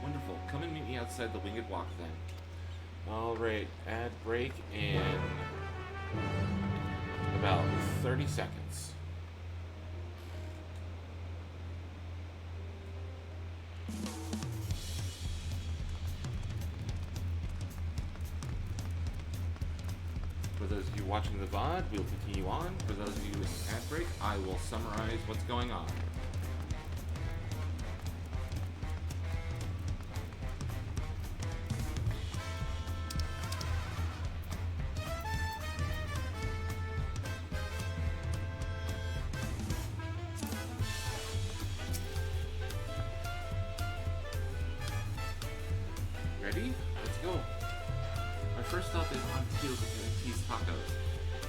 Wonderful. Come and meet me outside the Winged Walk then. Alright, ad break in about 30 seconds. For those of you watching the VOD, we'll continue on. For those of you in ad break, I will summarize what's going on. Ready? Let's go. My first stop is on Teal's Tacos.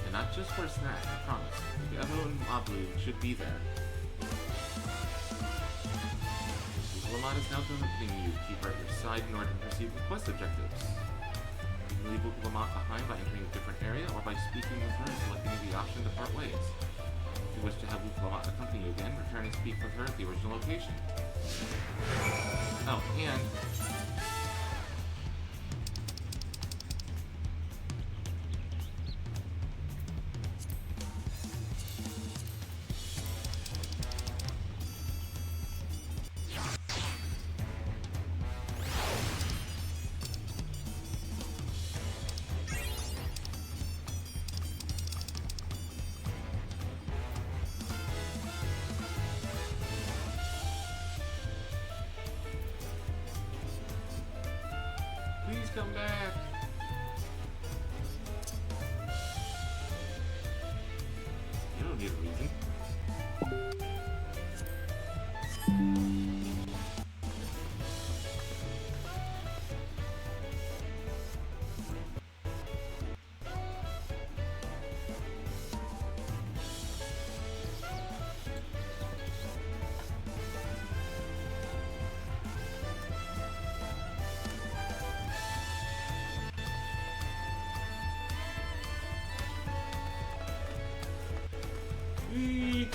And not just for a snack, I promise. Gabo and Mablu should be there. Lamont is now done opening you. Keep her at your side in order to pursue the quest objectives. You can leave Lamont behind by entering a different area or by speaking with her and selecting the option to part ways. If you wish to have Lamont accompany you again, return and speak with her at the original location. Oh, and please come back. You don't need a reason. Weak.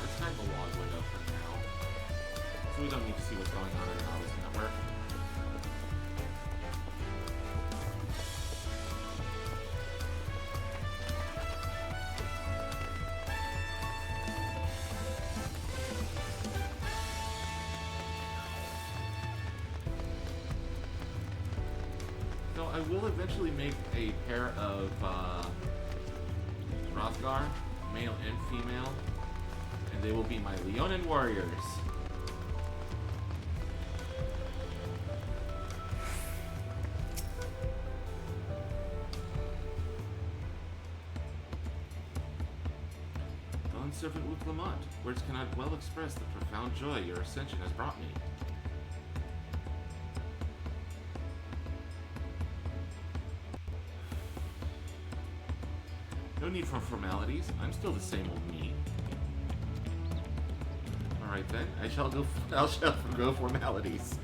It's kind of a log window for now, so we don't need to see what's going on in this network. So I will eventually make a pair of Hrothgar, male and female, and they will be my Leonin warriors. Dawn Servant Luke Lamont, words cannot well express the profound joy your ascension has brought me. No need for formalities. I'm still the same old me. Alright then, I shall forgo formalities.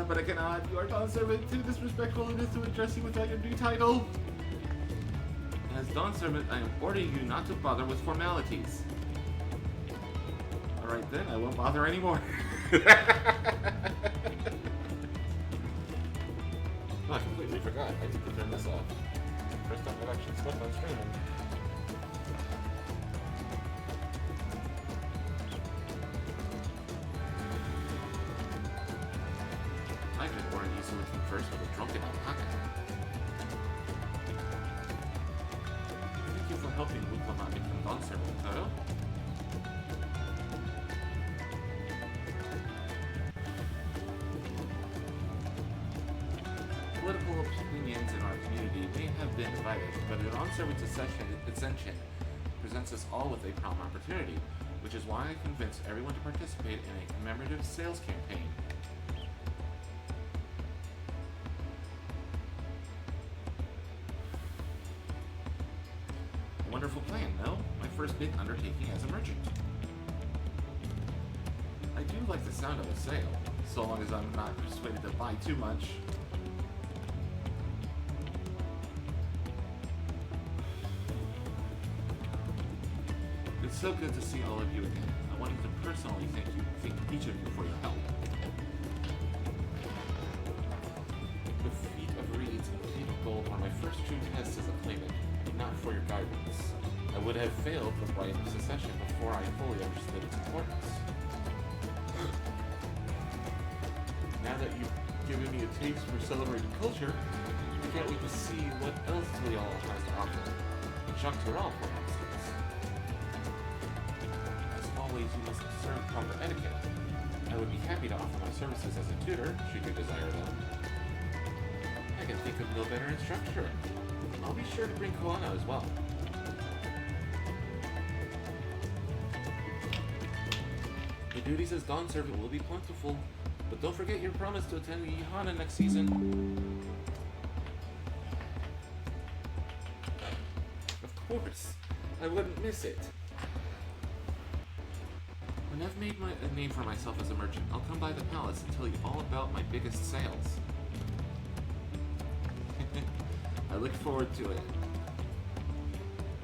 But I cannot. You are Dawn Servant, too disrespectful it is to address you without your new title. As Dawn Servant, I am ordering you not to bother with formalities. Alright then, I won't bother anymore. Oh, I completely forgot. I need to turn this off. First time I've actually slept on streaming. I could warn you so we can first with a drunken alpaca. Thank you for helping Luke Lamont become Dawn Servant, Toto. opinions in our community may have been divided, but an on-servant ascension presents us all with a prime opportunity, which is why I convinced everyone to participate in a commemorative sales campaign. A wonderful plan, no? My first big undertaking as a merchant. I do like the sound of a sale, so long as I'm not persuaded to buy too much. It's so good to see all of you again. I wanted to personally thank each of you for your help. The feat of reeds and feat of gold were my first true tests as a claimant, if not for your guidance. I would have failed the rite of secession before I fully understood its importance. Now that you've given me a taste for celebrated culture, I can't wait to see what else Tulial has to offer. In Shaktiral, for instance. As always, you must observe proper etiquette. I would be happy to offer my services as a tutor, should you desire them. I can think of no better instructor. I'll be sure to bring Koana as well. The duties as Dawn Servant will be plentiful, but don't forget your promise to attend the Ihana next season. Of course, I wouldn't miss it. When I've made a name for myself as a merchant, I'll come by the palace and tell you all about my biggest sales. I look forward to it.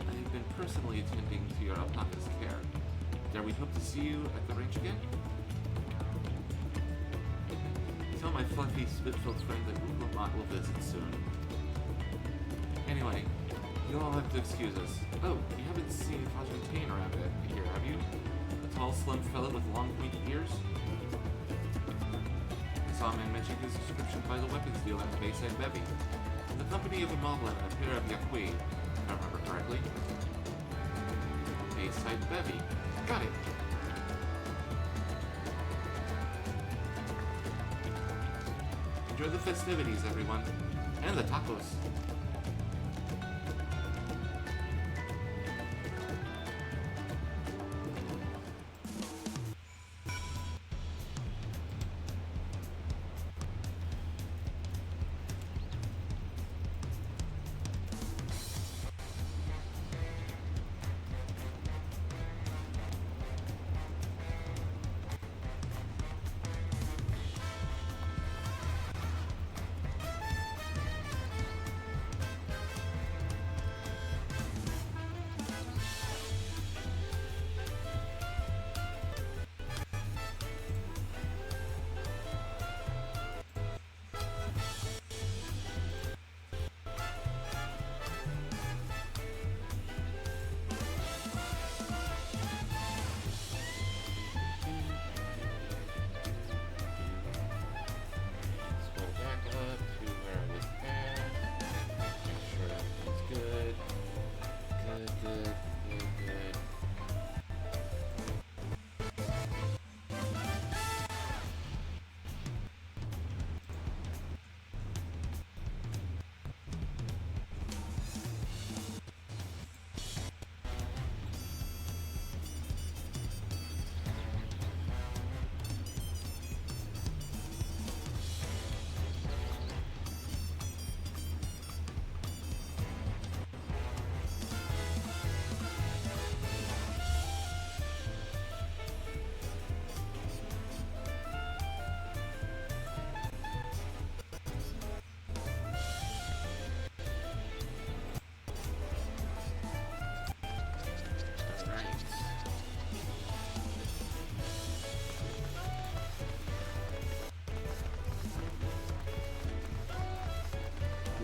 I've been personally attending to your alpaca's care. Dare we hope to see you at the ranch again? Tell my fluffy, spit-filled friend that Uklamat will visit soon. Anyway, you'll all have to excuse us. Oh, you haven't seen Fontaine around here, have you? A tall, slim fellow with long, pointy ears? I saw a man mention his description by the weapons dealer at the Bayside Bevy. In the company of a Moblin and a pair of Yaqui, if I remember correctly. Bayside Bevy. Got it. Enjoy the festivities, everyone. And the tacos.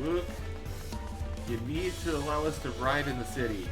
Look, you need to allow us to ride in the city.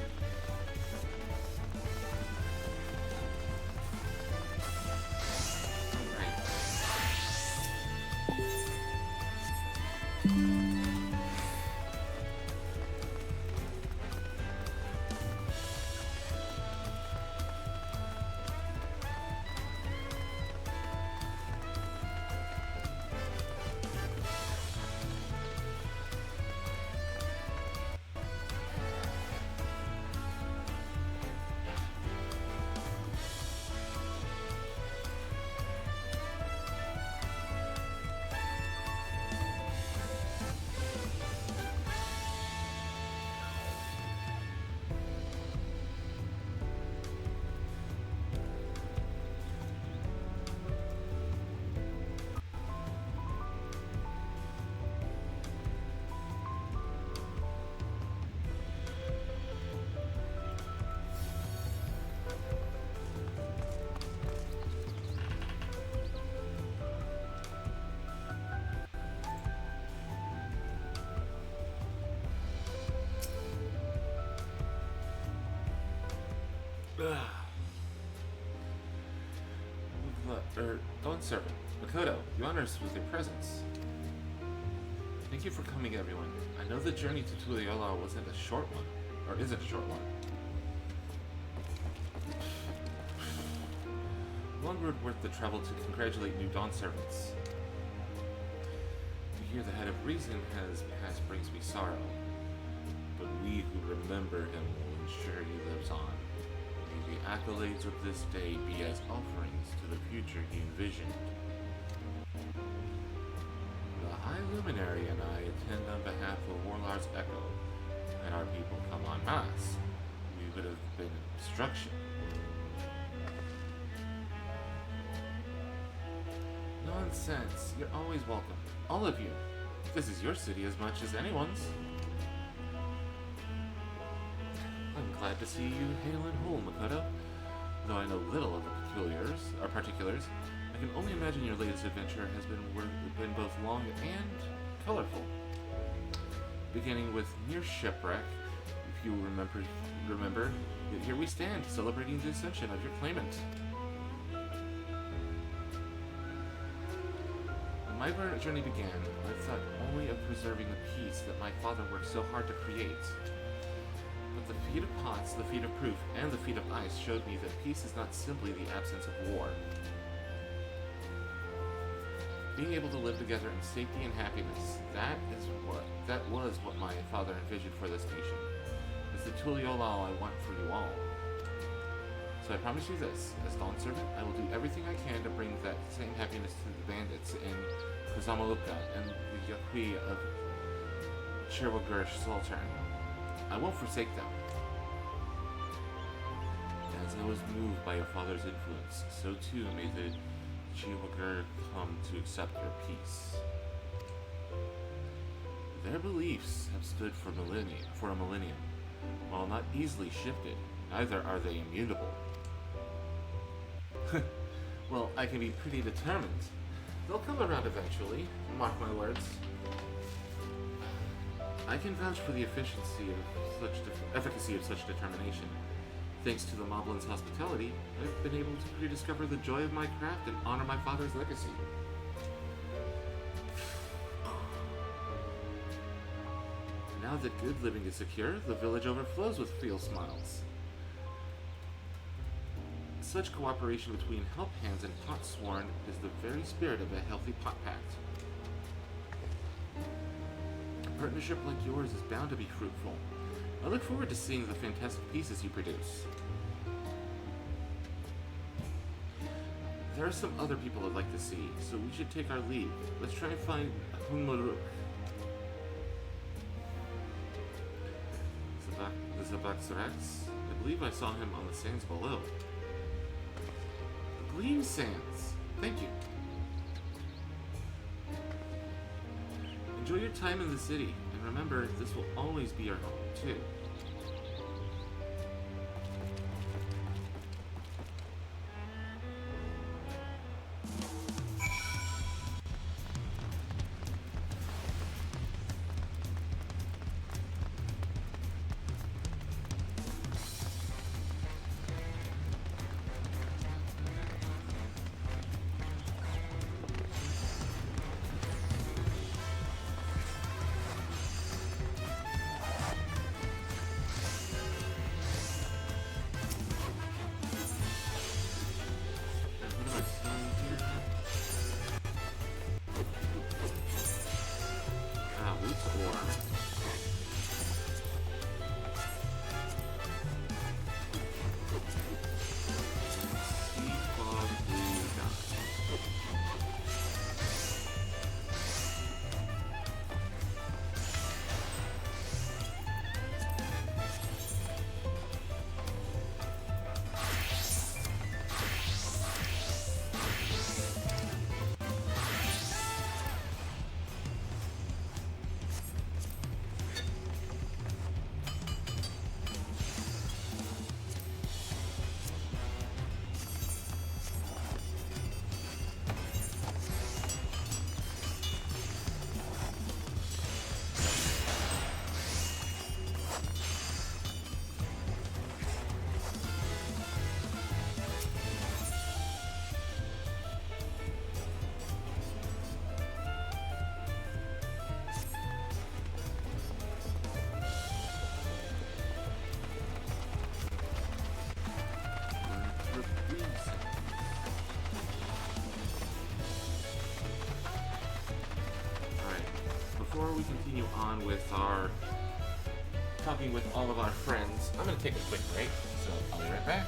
Dawn Servant, Makoto, you honor us with your presence. Thank you for coming, everyone. I know the journey to Tuliyola wasn't a short one, or isn't a short one. Long road worth the travel to congratulate new Dawn Servants. To hear the head of reason has passed brings me sorrow, but we who remember him will ensure he lives on. May the accolades of this day be as offerings to the future he envisioned. The High Luminary and I attend on behalf of Warlord's Echo. Had our people come en masse, we would have been destruction. Nonsense. You're always welcome. All of you. This is your city as much as anyone's. I'm glad to see you hale and whole, Makoto. Though I know little of the particulars, I can only imagine your latest adventure has been both long and colorful. Beginning with near shipwreck, if you remember, yet here we stand, celebrating the ascension of your claimant. When my journey began, I thought only of preserving the peace that my father worked so hard to create. But the feat of pots, the feat of proof, and the feat of ice showed me that peace is not simply the absence of war. Being able to live together in safety and happiness, that was what my father envisioned for this nation. It's the Tuliyola I want for you all. So I promise you this, as Dawn Servant, I will do everything I can to bring that same happiness to the bandits in Kozamaluka and the Yaqui of Chirwagursh Sultan. I won't forsake them. As I was moved by your father's influence, so too may the Chirwagur come to accept your peace. Their beliefs have stood for a millennium. While not easily shifted, neither are they immutable. Well, I can be pretty determined. They'll come around eventually, mark my words. I can vouch for the efficacy of such determination. Thanks to the Moblin's hospitality, I've been able to rediscover the joy of my craft and honor my father's legacy. Now that good living is secure, the village overflows with real smiles. Such cooperation between help hands and pot sworn is the very spirit of a healthy pot pact. A partnership like yours is bound to be fruitful. I look forward to seeing the fantastic pieces you produce. There are some other people I'd like to see, so we should take our leave. Let's try and find Hunmaruk. The Zabaxarax? I believe I saw him on the sands below. The Gleam Sands! Thank you. Enjoy your time in the city, and remember, this will always be our home, too. on with our talking with all of our friends. I'm gonna take a quick break, so I'll be right back.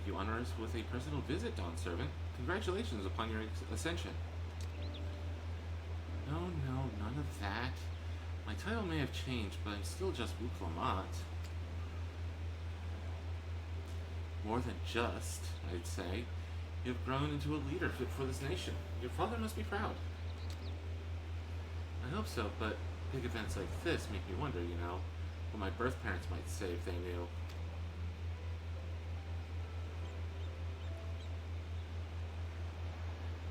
You honor us with a personal visit, Dawn Servant. Congratulations upon your ascension. No, none of that. My title may have changed, but I'm still just Wuklamat. More than just, I'd say. You've grown into a leader fit for this nation. Your father must be proud. I hope so, but big events like this make me wonder, you know, what my birth parents might say if they knew.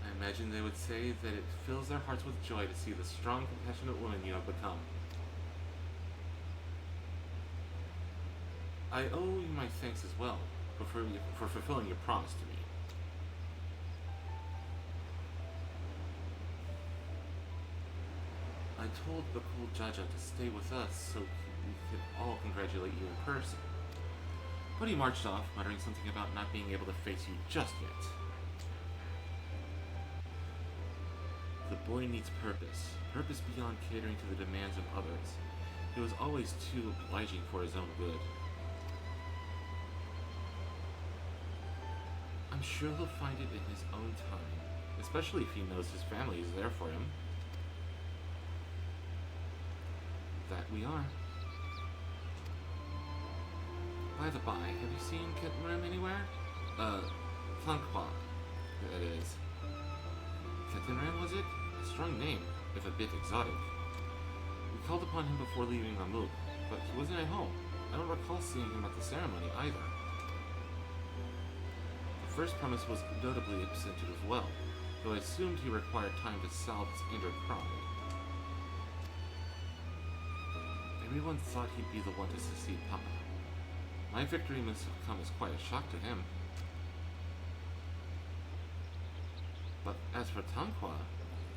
I imagine they would say that it fills their hearts with joy to see the strong, compassionate woman you have become. I owe you my thanks as well for fulfilling your promise to me. I told the cool Jaja to stay with us so we could all congratulate you in person. But he marched off, muttering something about not being able to face you just yet. The boy needs purpose. Purpose beyond catering to the demands of others. He was always too obliging for his own good. I'm sure he'll find it in his own time, especially if he knows his family is there for him. That we are. By the by, have you seen Kittenrim anywhere? Flankwa, that is. Kittenrim, was it? A strong name, if a bit exotic. We called upon him before leaving Amuk, but he wasn't at home. I don't recall seeing him at the ceremony either. The first promise was notably absented as well, though I assumed he required time to salve his injured pride. Everyone thought he'd be the one to succeed Papa. My victory must have come as quite a shock to him. But as for Tanqua,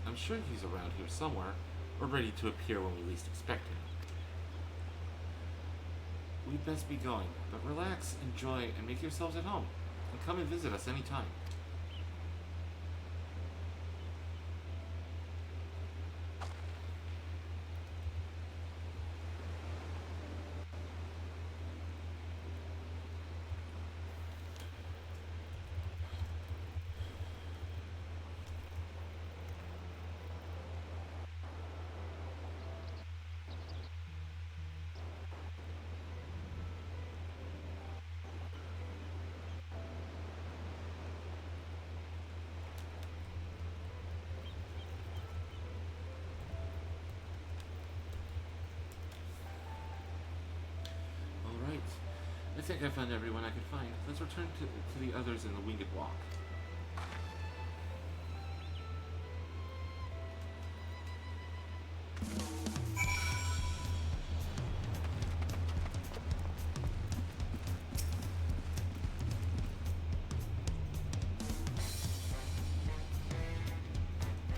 I'm sure he's around here somewhere, or ready to appear when we least expect him. We'd best be going, but relax, enjoy, and make yourselves at home, and come and visit us anytime. I think I found everyone I could find. Let's return to the others in the Winged Walk.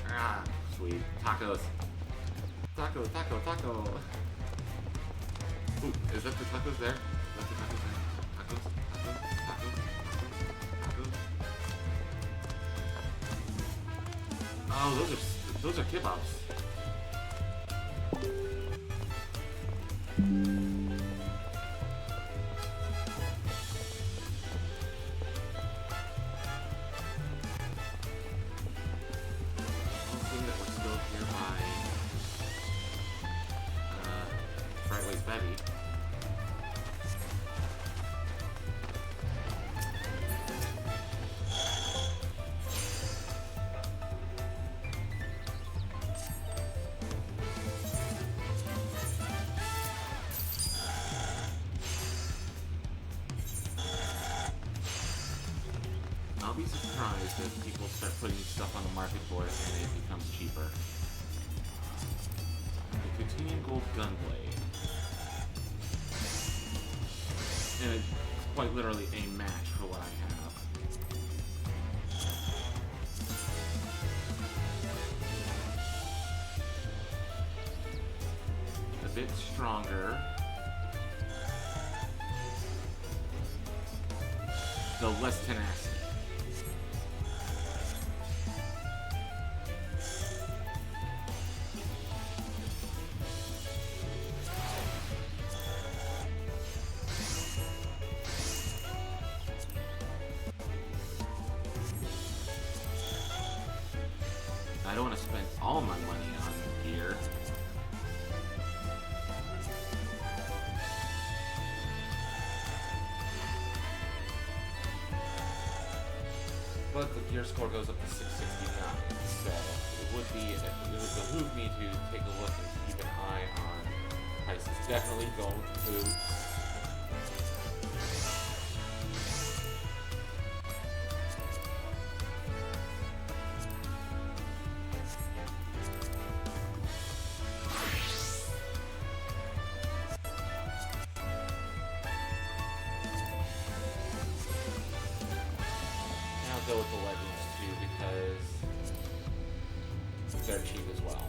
Ah, sweet. Tacos. Taco, taco, taco. Ooh, is that the tacos there? Is that the tacos there? Tacos, tacos, tacos, tacos, tacos. Oh, those are kebabs. I'll be surprised if people start putting stuff on the market for it and it becomes cheaper. The Titanium Gold Gunblade. And it's quite literally a match for what I have. A bit stronger. Though less tenacity. I don't want to spend all my money on gear. but the gear score goes up to 669. So it would behoove me to take a look and keep an eye on prices. Definitely going with boots. Go with the Legends too because they're cheap as well.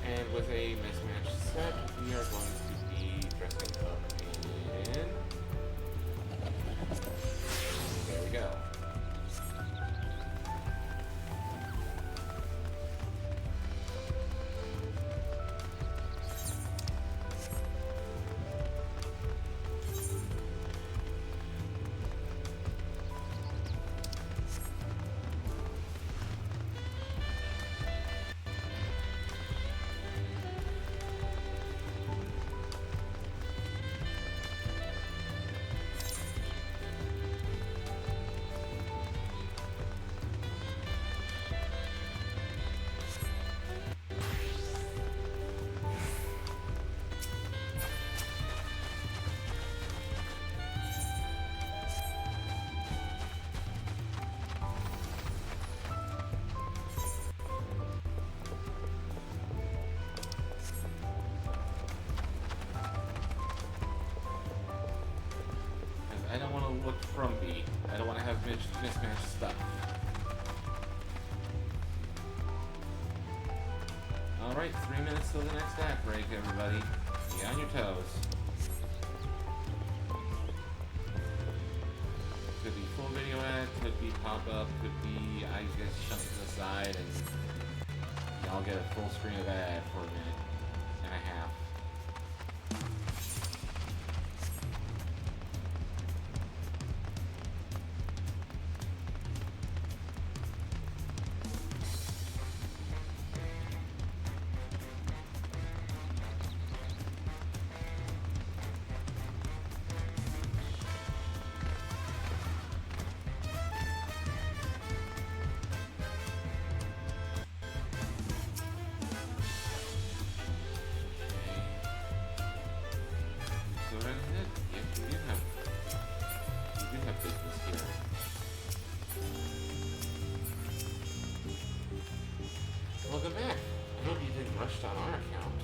And with a mismatched set, we are going to be dressing up in... There we go. I don't want to look frumpy. I don't want to have mismatched stuff. Alright, 3 minutes till the next act break, everybody. Be on your toes. Could be full video ad, could be pop-up, could be I get shoved to the side and y'all get a full screen of ad for a minute and a half. Welcome back. I hope you didn't rush on our account.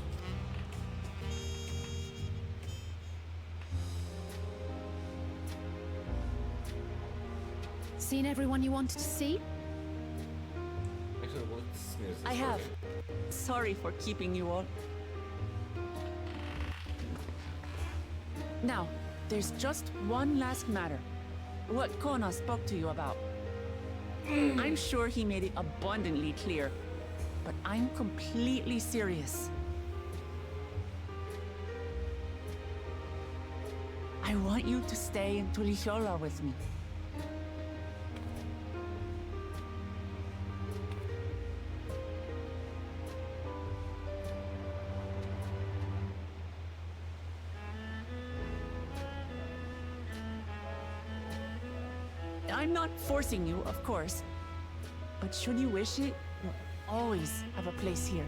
Seen everyone you wanted to see? Actually, let's snooze this I have. second. Sorry for keeping you all. Now, there's just one last matter. What Kona spoke to you about. I'm sure he made it abundantly clear, but I'm completely serious. I want you to stay in Tulichola with me. I'm not forcing you, of course, but should you wish it, you'll always have a place here.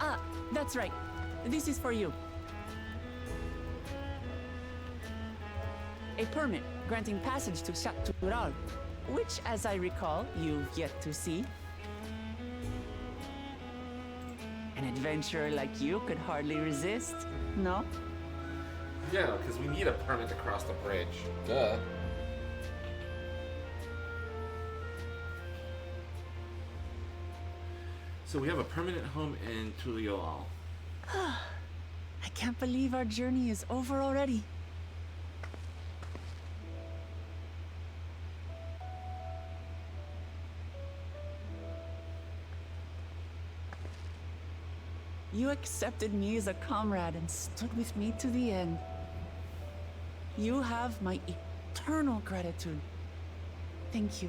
Ah, that's right. This is for you. A permit granting passage to Chatural, which, as I recall, you've yet to see. An adventurer like you could hardly resist, no? Yeah, because we need a permit to cross the bridge. Duh. So we have a permanent home in Tulichola. I can't believe our journey is over already. You accepted me as a comrade and stood with me to the end. You have my eternal gratitude. Thank you.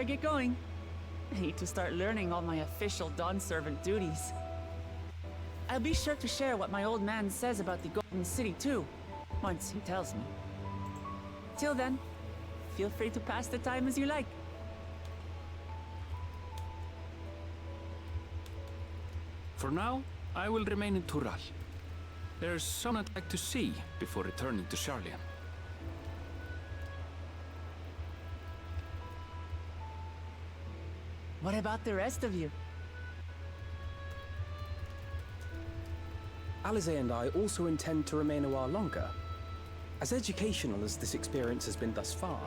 get going. I need to start learning all my official Dawn servant duties. I'll be sure to share what my old man says about the Golden City too, once he tells me. Till then, feel free to pass the time as you like. For now, I will remain in Tural. There's some I'd like to see before returning to Sharlayan. What about the rest of you? Alize and I also intend to remain a while longer. As educational as this experience has been thus far,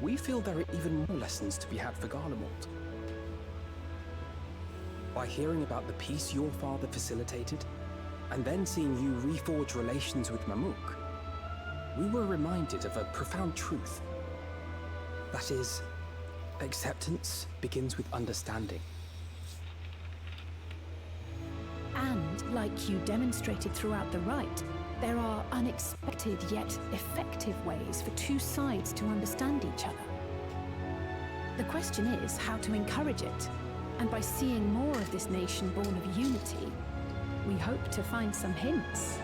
we feel there are even more lessons to be had for Garlemald. By hearing about the peace your father facilitated, and then seeing you reforge relations with Mamuk, we were reminded of a profound truth. That is, acceptance begins with understanding. And, like you demonstrated throughout the rite, there are unexpected yet effective ways for two sides to understand each other. The question is how to encourage it, and by seeing more of this nation born of unity, we hope to find some hints.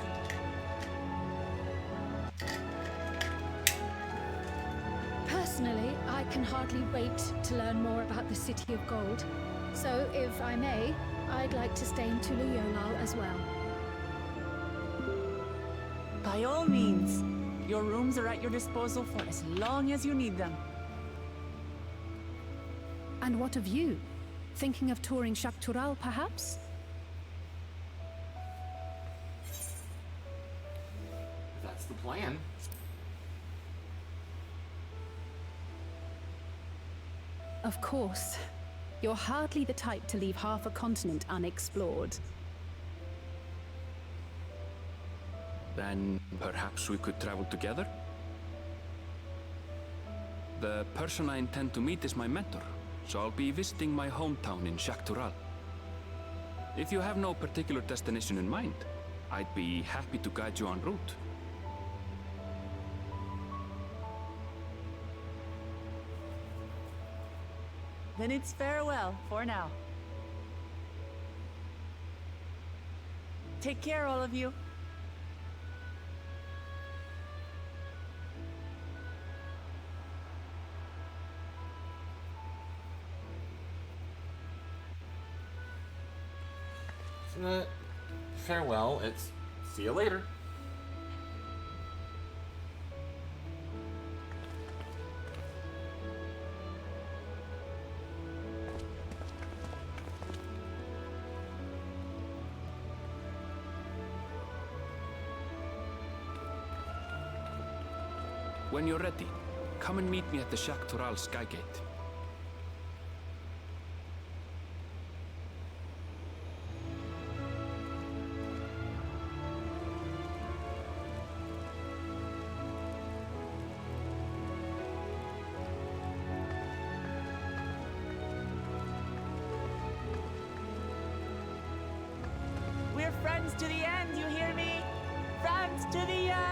Personally, I can hardly wait to learn more about the City of Gold. So, if I may, I'd like to stay in Tulu-Yolal as well. By all means. Your rooms are at your disposal for as long as you need them. And what of you? Thinking of touring Shaktural, perhaps? That's the plan. Of course. You're hardly the type to leave half a continent unexplored. Then perhaps we could travel together? The person I intend to meet is my mentor, so I'll be visiting my hometown in Shaktural. If you have no particular destination in mind, I'd be happy to guide you en route. Then it's farewell for now. Take care, all of you. It's not farewell, it's see you later. When you're ready, come and meet me at the Shaktural Skygate. We're friends to the end, you hear me? Friends to the end!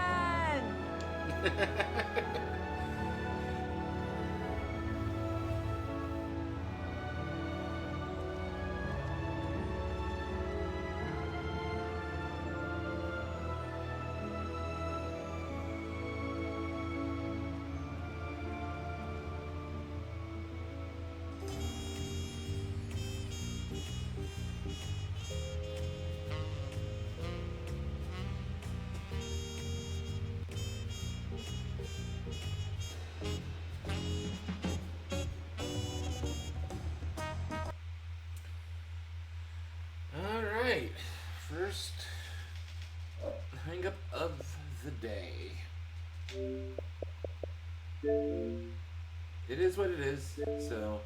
Alright, first hang up of the day. It is what it is, so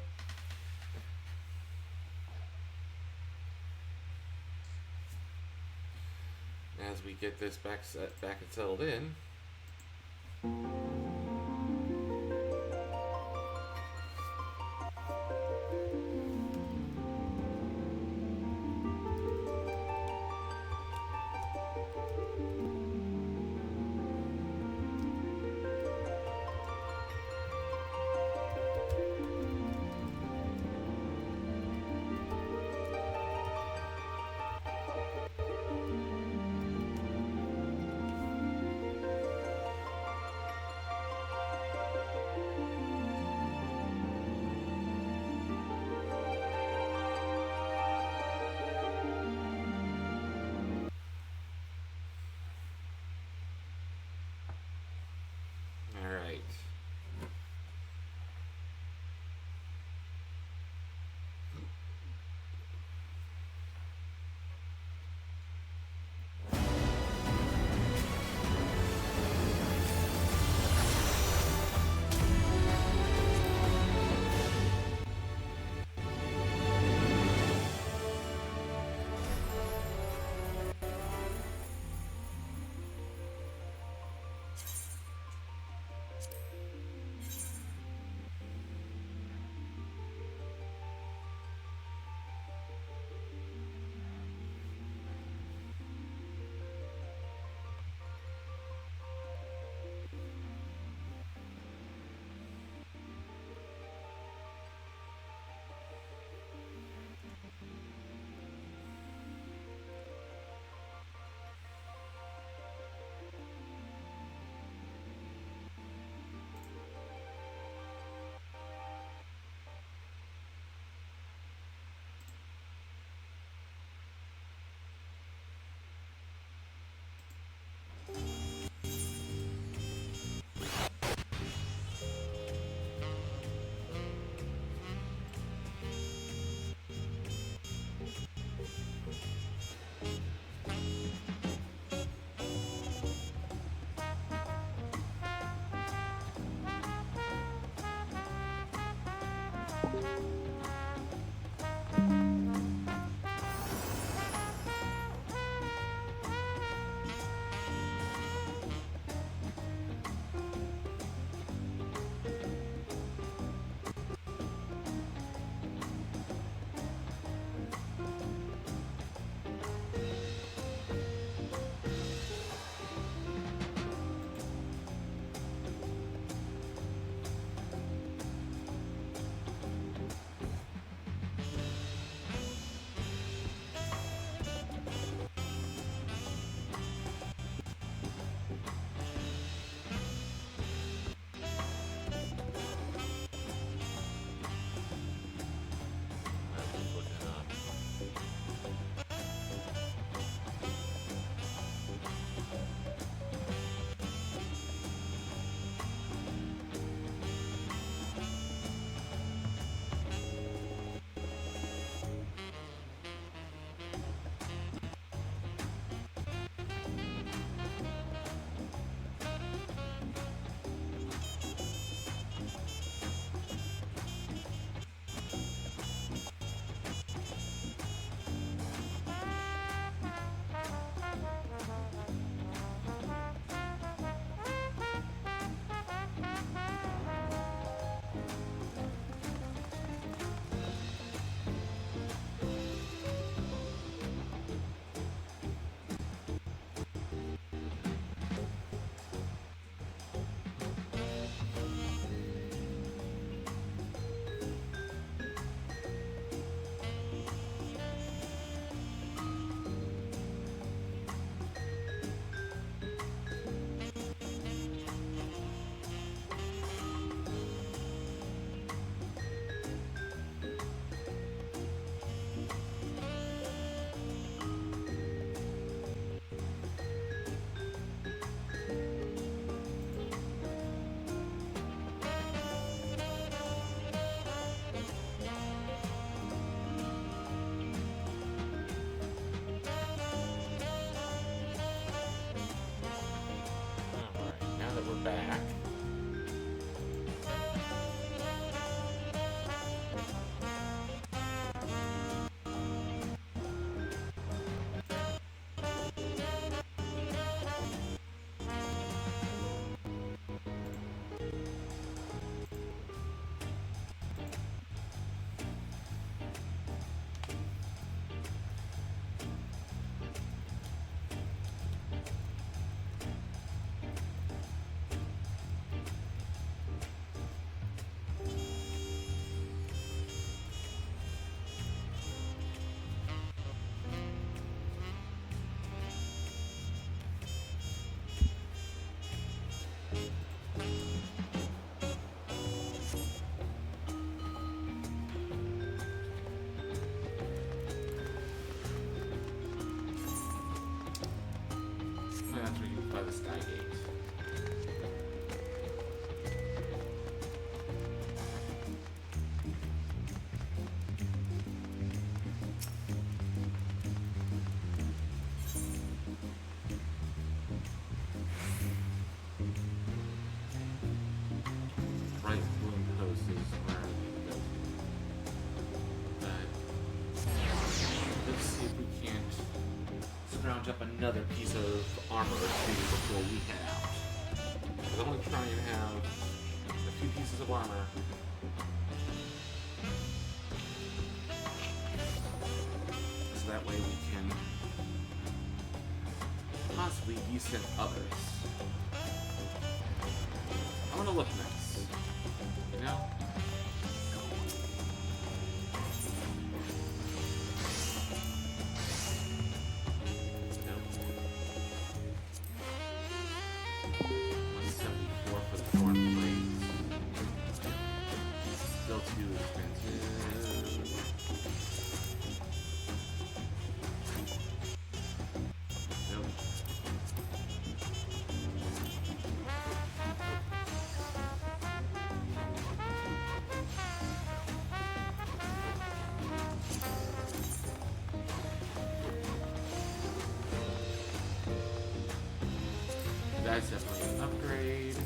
as we get this back and settled in. by the Sky Gate. Bright blue post is where I need to go to. But let's see if we can't scrounge up another piece of armor or two before we head out. Because I want to try and have a few pieces of armor. So that way we can possibly descent others. I want to look nice. You know? That's definitely an upgrade.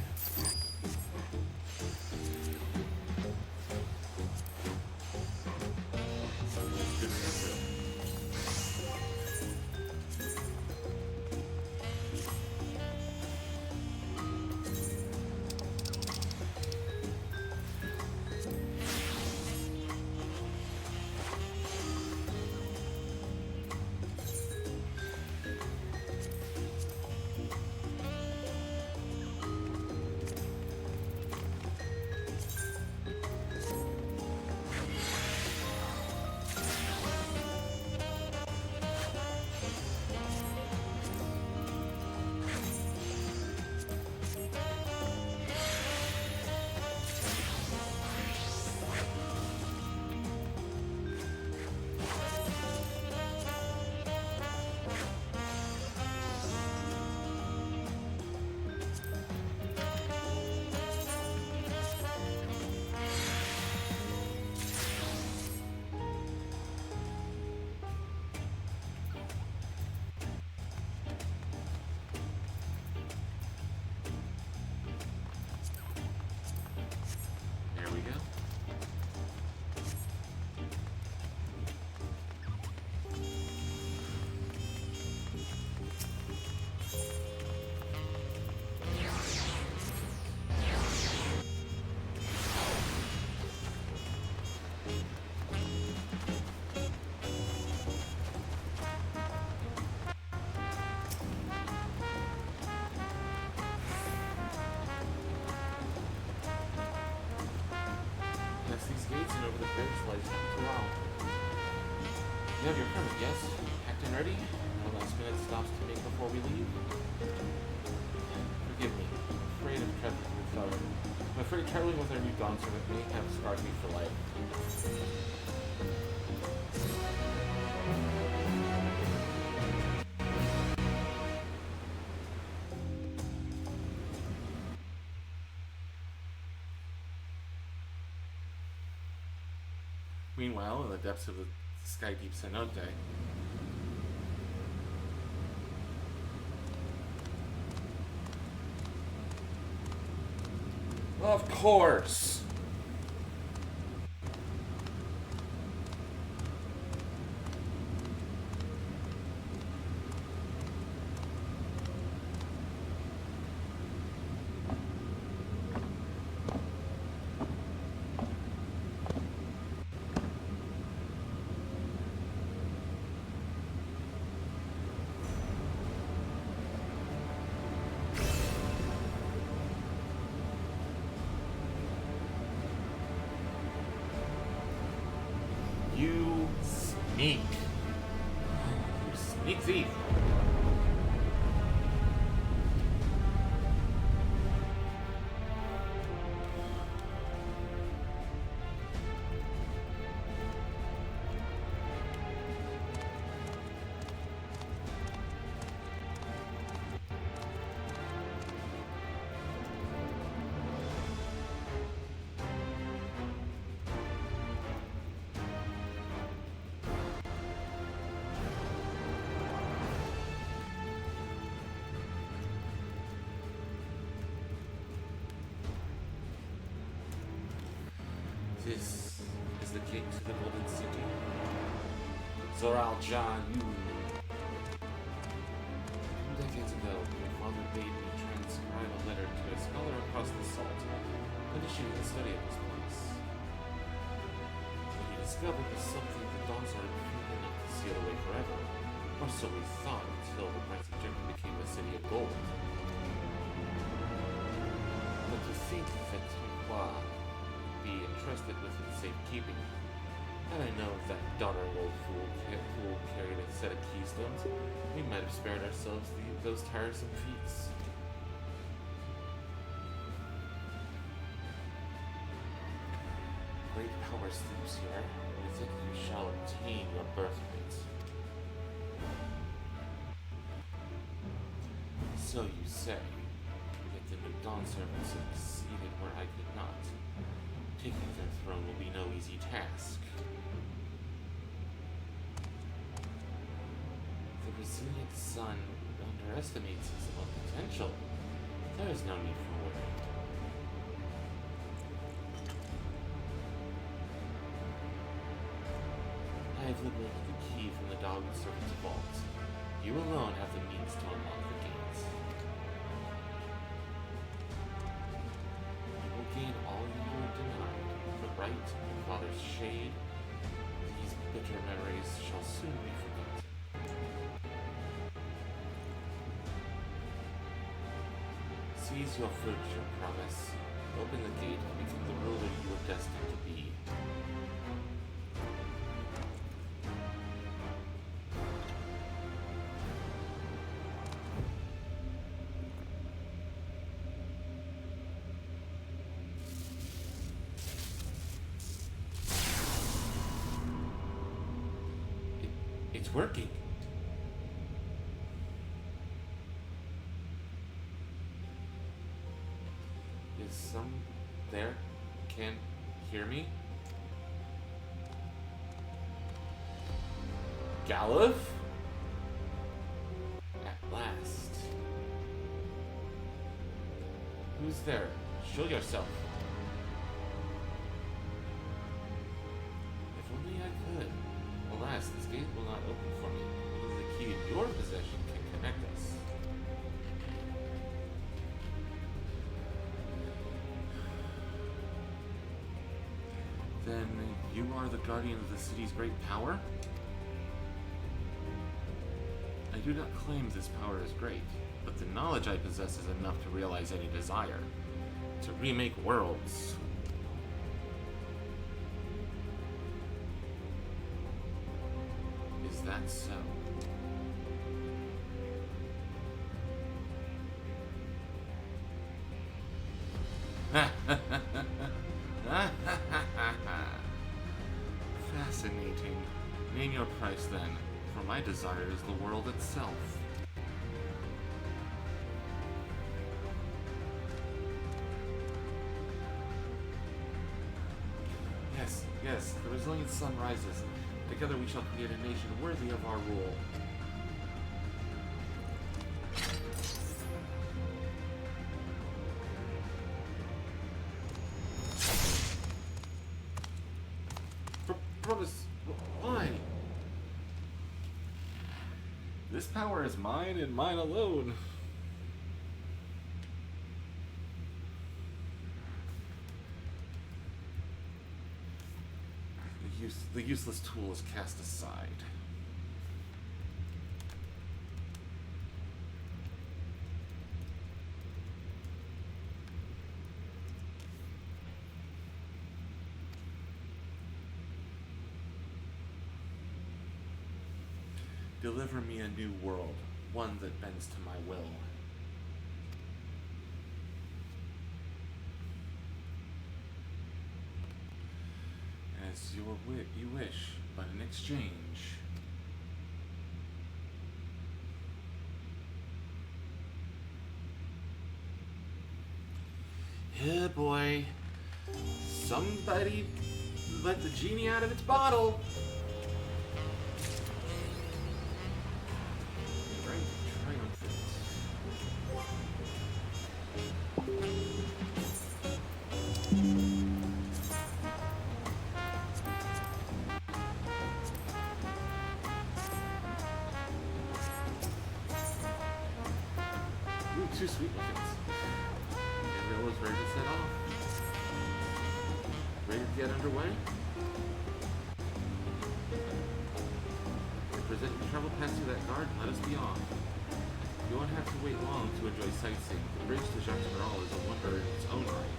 You have your permit, yes? Packed and ready? No last minute stops to make before we leave? Forgive me. I'm afraid traveling with our new Dawn servant may have scarred me for life. Meanwhile, in the depths of the Sky Deep Cenote, of course! You sneak. You sneak thief. This is the gate to the Golden City. Zoral John, you... Decades ago, your father bade me transcribe a letter to a scholar across the salt, initiating the study of this place. What he discovered was something the Dawntrail had enough to seal away forever, or so we thought until the Prince of Jim became the City of Gold. But to think that Tonghua would be entrusted with its safekeeping, had I known that daughter-in-law fool carried a set of keystones, we might have spared ourselves those tiresome feats. Great power sleeps here. With it you shall obtain your birthright. So you say, yet the new Dawn servants succeeded where I could not. Taking their throne will be no easy task. The resilient sun underestimates his own potential. There is no need for worry. I have liberated the key from the dog servant's vault. You alone have the means to unlock the gates. You will gain all you were denied, the right to your father's shade. These bitter memories shall soon be forgotten. Seize your future promise. Open the gate and become the ruler you are destined to be. It's working. Is some there? Can't hear me? Galuf? At last. Who's there? Show yourself. If only I could. Alas, this gate will not open for me. Only the key in your possession can connect us. Then you are the guardian of the city's great power? I do not claim this power is great, but the knowledge I possess is enough to realize any desire. To remake worlds. Is that so? Fascinating. Name your price then, for my desire is the world itself. Yes, yes, the resilient sun rises. Together we shall create a nation worthy of our rule. Promise, why? This power is mine and mine alone. The useless tool is cast aside. Deliver me a new world, one that bends to my will. As you wish, but in exchange... Yeah, boy. Somebody let the genie out of its bottle. two sweet muffins. Gabrielle is ready to set off. Ready to get underway? I present your travel pass to that guard, let us be off. You won't have to wait long to enjoy sightseeing. The bridge to Dawntrail is a wonder in its own right.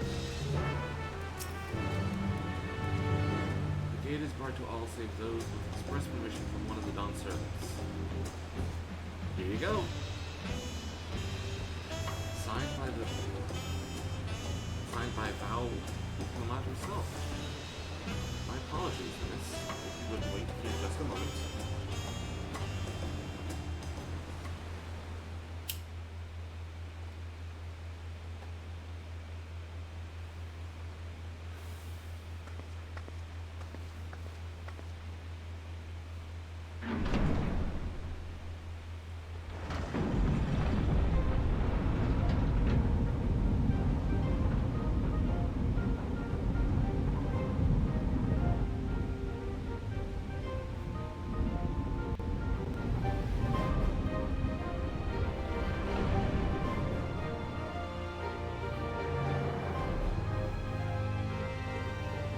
The gate is barred to all save those with express permission from one of the Dawn servants. Here you go. Signed by Val Lamont himself. My apologies, miss. If you would wait here just a moment.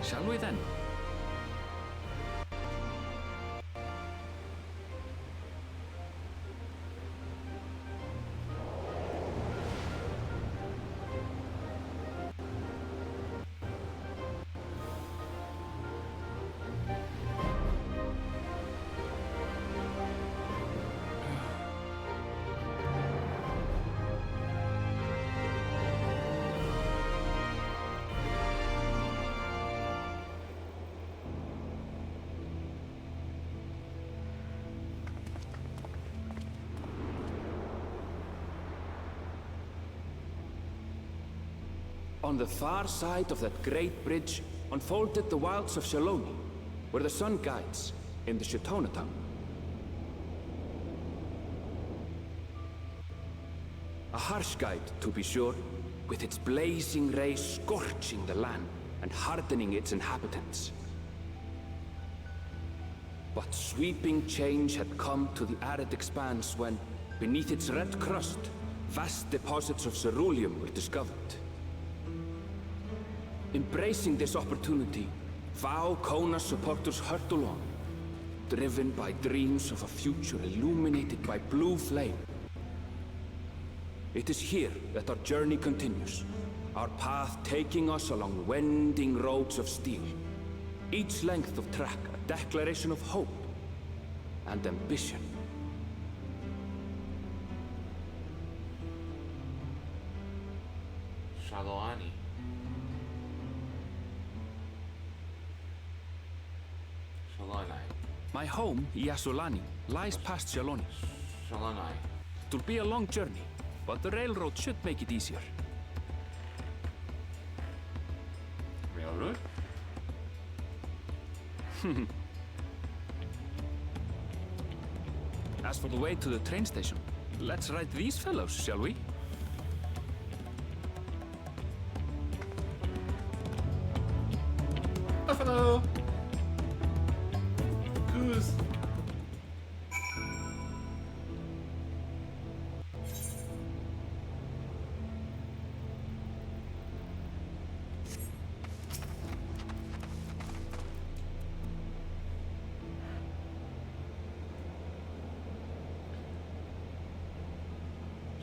Shall we then? On the far side of that great bridge unfolded the wilds of Shaloni, where the sun guides in the Shitona town. A harsh guide, to be sure, with its blazing rays scorching the land and hardening its inhabitants. But sweeping change had come to the arid expanse when, beneath its red crust, vast deposits of ceruleum were discovered. Embracing this opportunity, Vau Kona supporters hurtle on, driven by dreams of a future illuminated by blue flame. It is here that our journey continues, our path taking us along winding roads of steel, each length of track a declaration of hope and ambition. Shaloani. My home, Yasulani, lies past Shaloni. Shalonai. It'll be a long journey, but the railroad should make it easier. Railroad? As for the way to the train station, let's ride these fellows, shall we? Buffalo! Goose!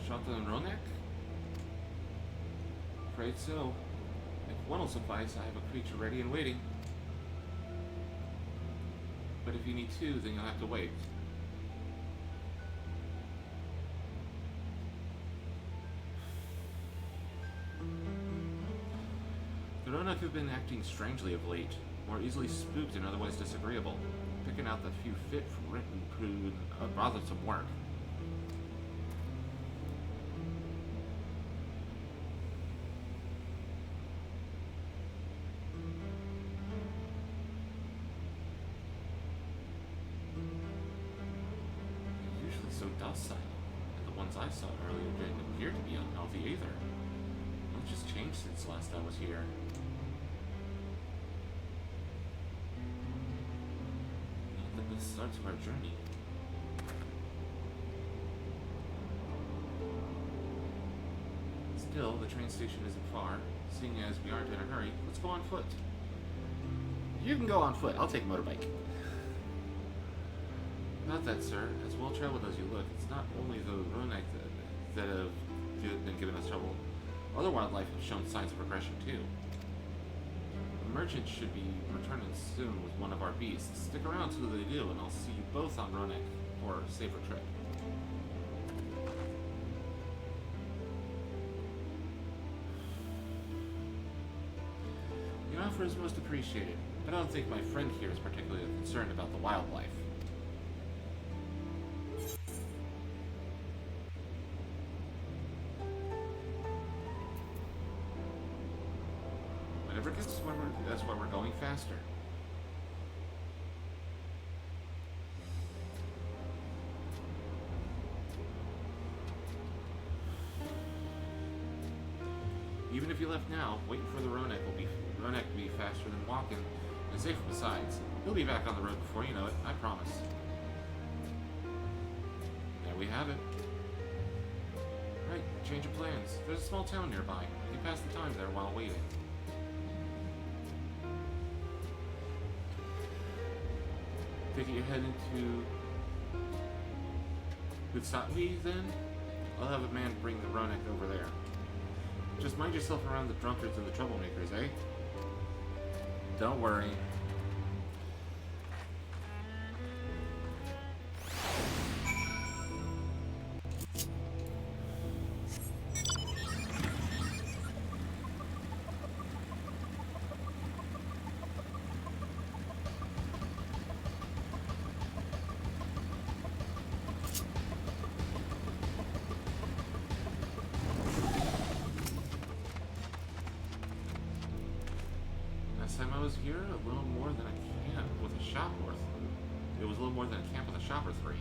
Shotgun Ronek? Afraid so. If one will suffice, I have a creature ready and waiting. But if you need two, then you'll have to wait. The Ronak have been acting strangely of late, more easily spooked and otherwise disagreeable, picking out the few fit for rent and prude, bother some work. So docile, and the ones I saw earlier didn't appear to be unhealthy either. Much has changed since last I was here. Not the best start to our journey. Still, the train station isn't far. Seeing as we aren't in a hurry, let's go on foot. You can go on foot. I'll take a motorbike. Not that, sir. As well traveled as you look, it's not only the Ronek that have been giving us trouble. Other wildlife have shown signs of aggression too. The merchant should be returning soon with one of our beasts. Stick around till they do, and I'll see you both on Ronek for a safer trip. Your offer is most appreciated, but I don't think my friend here is particularly concerned about the wildlife. Whenever it gets when that's why we're going faster. Even if you left now, waiting for the Ronek will be faster than walking, and safer besides. He'll be back on the road before you know it, I promise. There we have it. Right, change of plans. There's a small town nearby. You can pass the time there while waiting. Taking your head into Hutsatwi then? I'll have a man bring the Ronek over there. Just mind yourself around the drunkards and the troublemakers, eh? Don't worry. Time I was here, a little more than a camp with a shop worth. It was a little more than a camp with a shop or three.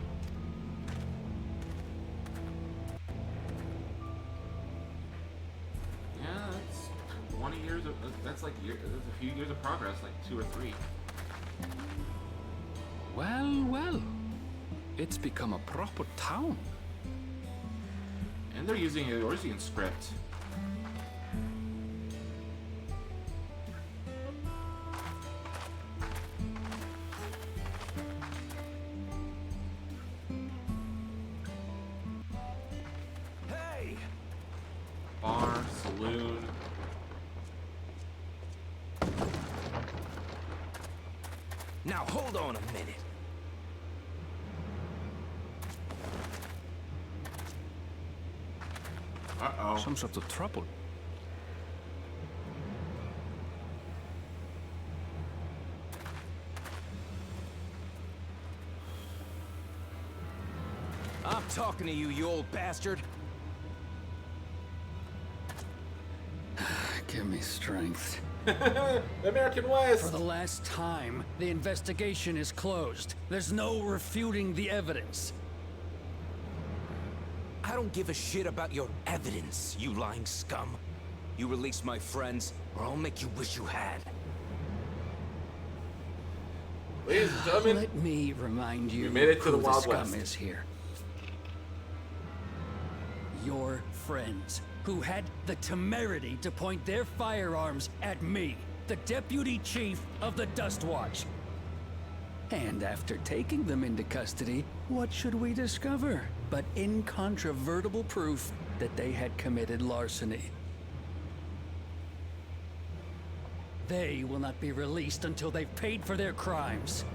Yeah, that's 20 years of, that's like that's a few years of progress, like 2 or 3. Well, well. It's become a proper town. And they're using a Eorzean script. Bar, saloon. Now hold on a minute. Uh-oh. Some sort of trouble. I'm talking to you, you old bastard. Give me strength. American West! For the last time, the investigation is closed. There's no refuting the evidence. I don't give a shit about your evidence, you lying scum. You release my friends, or I'll make you wish you had. Ladies and gentlemen, Let me remind you we made it to who the Wild scum West. is here. Your friends, who had the temerity to point their firearms at me, the deputy chief of the Dust Watch. And after taking them into custody, what should we discover but incontrovertible proof that they had committed larceny? They will not be released until they've paid for their crimes.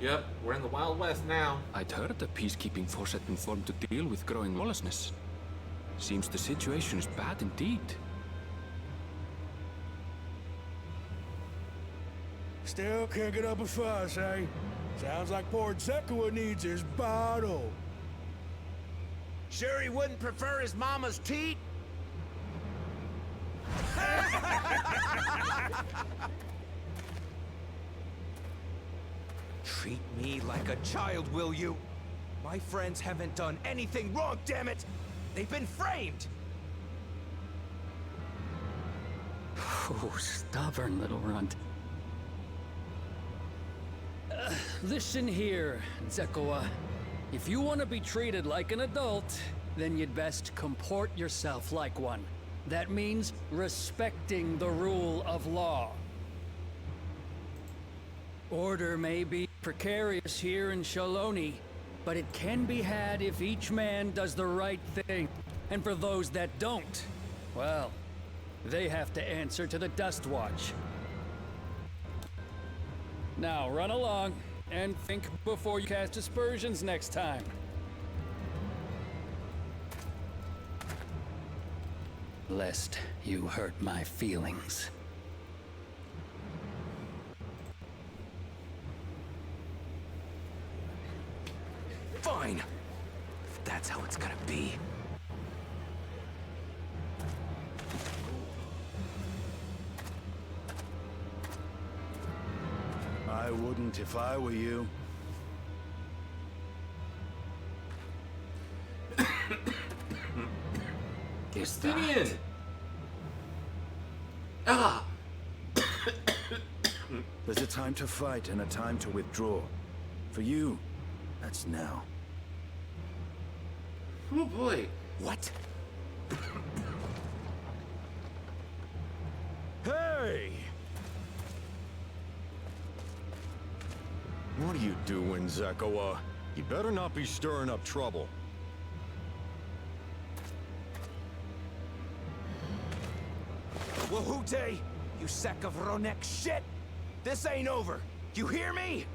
Yep, we're in the Wild West now. I'd heard the peacekeeping force had been formed to deal with growing lawlessness. Seems the situation is bad indeed. Still can't get up a fuss, eh? Sounds like poor Zekua needs his bottle. Sure he wouldn't prefer his mama's teat? Treat me like a child, will you? My friends haven't done anything wrong, damn it! They've been framed! Oh, stubborn little runt. Listen here, Zekua. If you want to be treated like an adult, then you'd best comport yourself like one. That means respecting the rule of law. Order may be precarious here in Shaloni, but it can be had if each man does the right thing. And for those that don't, well, they have to answer to the Dust Watch. Now run along and think before you cast aspersions next time. Lest you hurt my feelings. Fine. If that's how it's gonna be. I wouldn't if I were you. Justinian! Ah! There's a time to fight and a time to withdraw. For you, that's now. Oh boy. What? Hey! What are you doing, Zekawa? You better not be stirring up trouble. Wahute! You sack of Ronek shit! This ain't over! You hear me?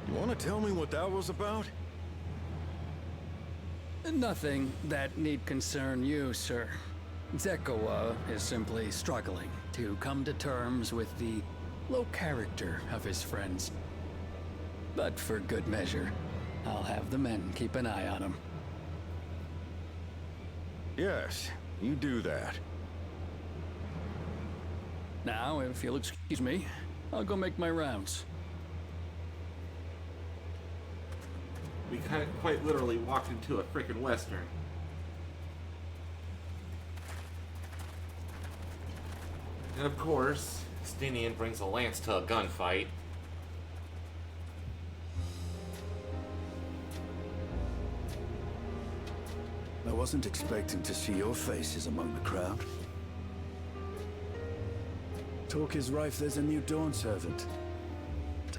You want to tell me what that was about? Nothing that need concern you, sir. Zekawa is simply struggling to come to terms with the low character of his friends. But for good measure, I'll have the men keep an eye on him. Yes, you do that. Now, if you'll excuse me, I'll go make my rounds. We kind of quite literally walked into a freaking western. And of course, Justinian brings a lance to a gunfight. I wasn't expecting to see your faces among the crowd. Talk is rife, there's a new Dawn servant.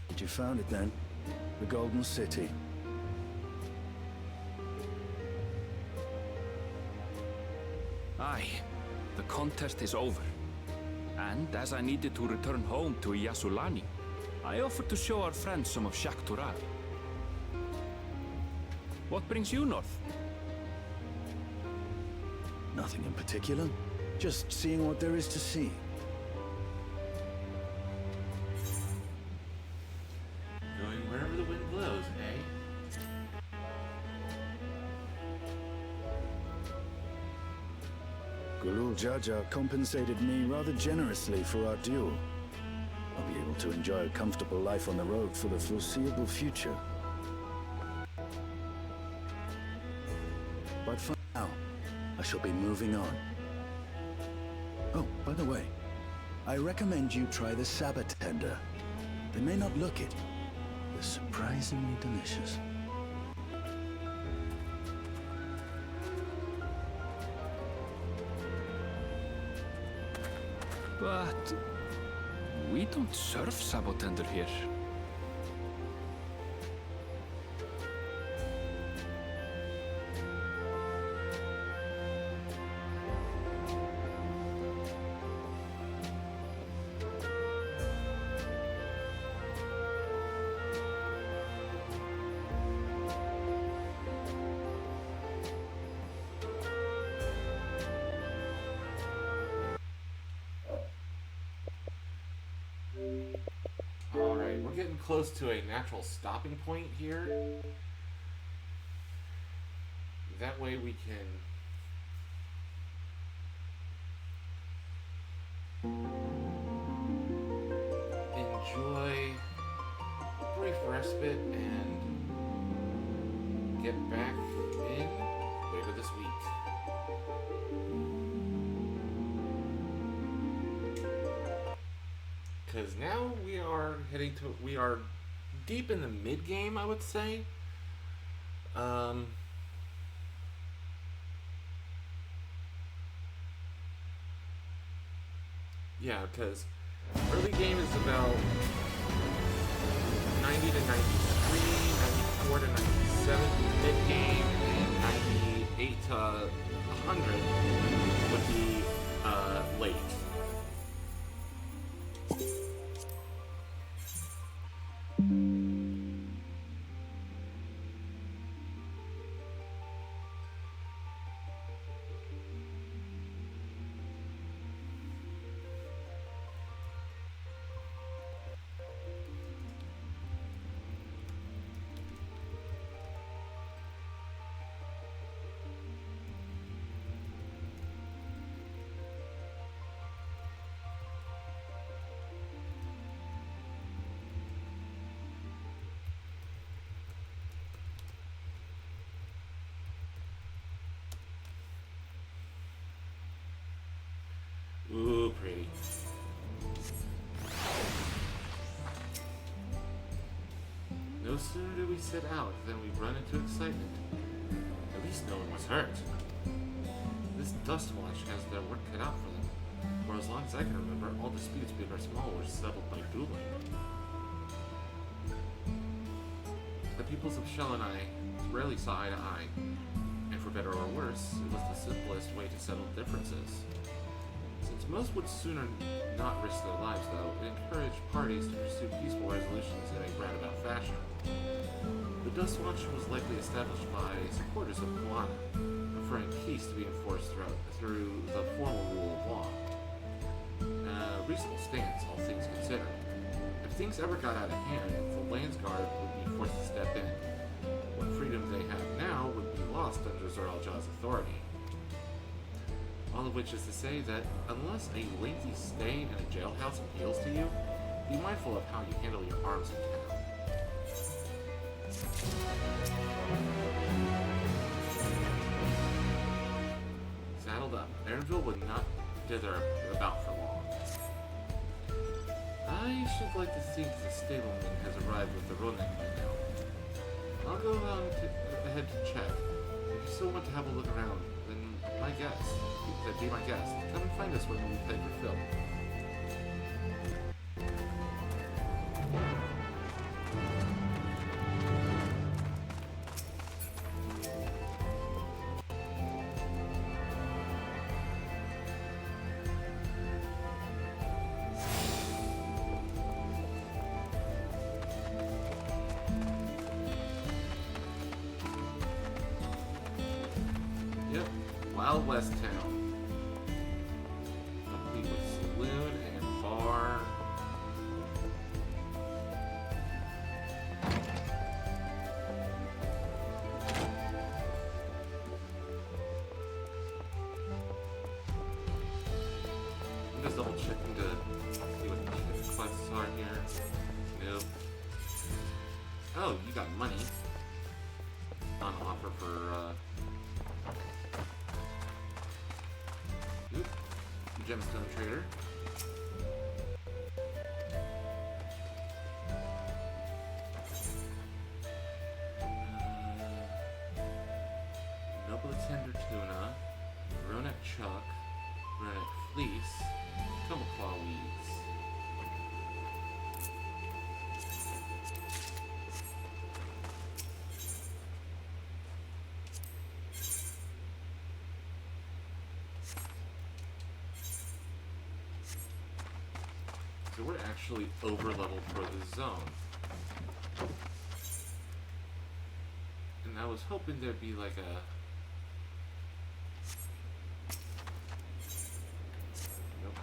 Did you found it then? The Golden City. Aye, the contest is over. And as I needed to return home to Yasulani, I offered to show our friends some of Shaktural. What brings you north? Nothing in particular. Just seeing what there is to see. Going wherever the wind blows, eh? Gulul Jaja compensated me rather generously for our duel. I'll be able to enjoy a comfortable life on the road for the foreseeable future. But for now, I shall be moving on. Oh, by the way, I recommend you try the Sabbat tender. They may not look it. They're surprisingly delicious. But we don't serve sabotender here. Alright, we're getting close to a natural stopping point here. That way we can enjoy a brief respite and get back in later this week. Because now we are deep in the mid game, I would say. Yeah, because early game is about 90 to 93, 94 to 97 mid game, and 98 to 100 would be late. Ooh, pretty. No sooner do we set out than we run into excitement. At least no one was hurt. This Dust Watch has their work cut out for them. For as long as I can remember, all disputes, big or small, were settled by dueling. The peoples of Shell and I rarely saw eye to eye, and for better or worse, it was the simplest way to settle differences. Since most would sooner not risk their lives, though, it encouraged parties to pursue peaceful resolutions in a roundabout fashion. The Dust Watch was likely established by supporters of Moana, preferring peace to be enforced through the formal rule of law. A reasonable stance, all things considered. If things ever got out of hand, the Landsguard would be forced to step in. What freedom they have now would be lost under Zor-El-Jaw's authority. All of which is to say that unless a lengthy stay in a jailhouse appeals to you, be mindful of how you handle your arms in town. Saddled up, Aaronville would not dither about for long. I should like to think the stableman has arrived with the Ronek by now. I'll go ahead to check. If you still want to have a look around, then be my guest. Come and find us when we play for Phil. Yep, Wild West town. Complete with saloon and bar. I'm just double checking to see what the ticket classes are here. Nope. Oh, you got money. On offer for, Oop. Gemstone Trader. Noble Tender Tuna. Ronek Chuck. Ronek Fleece. Tumbleclaw Weeds. So we're actually over-leveled for the zone. And I was hoping there'd be like a... Nope.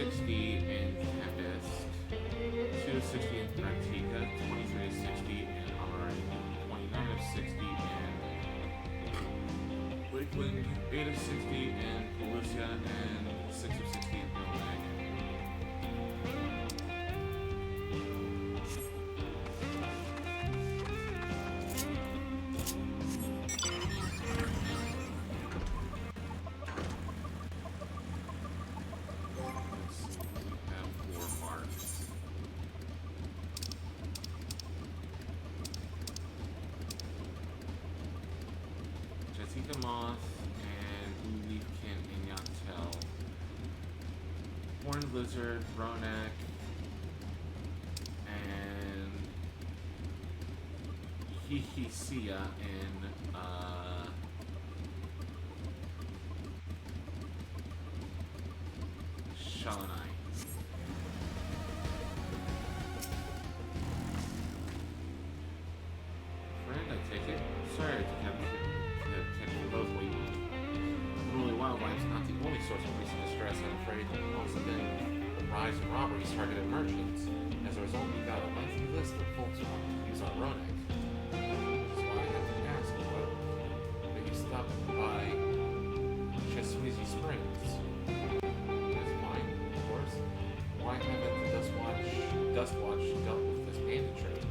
60 in Tempest, 2 of 60 in Antica, 23 of 60 in Ari, 29 of 60 in Wakeland, 8 of 60 in Pelusia, and 6 of 60 in Ilmac. Moth and Leafkin and Yantel. Horned Lizard, Ronak, and Hihisia in Shalanai. Friend, I take it. Sorry to have both waiting. Unruly wildlife's not the only source of recent distress, I'm afraid. Also been a rise in robberies targeted merchants. As a result, we got a lengthy list of folks who want to use our Ronak. Which is why I have to ask that you stop by Cheswizi Springs. That's fine, of course. Why haven't the Dustwatch dealt with this bandit trade?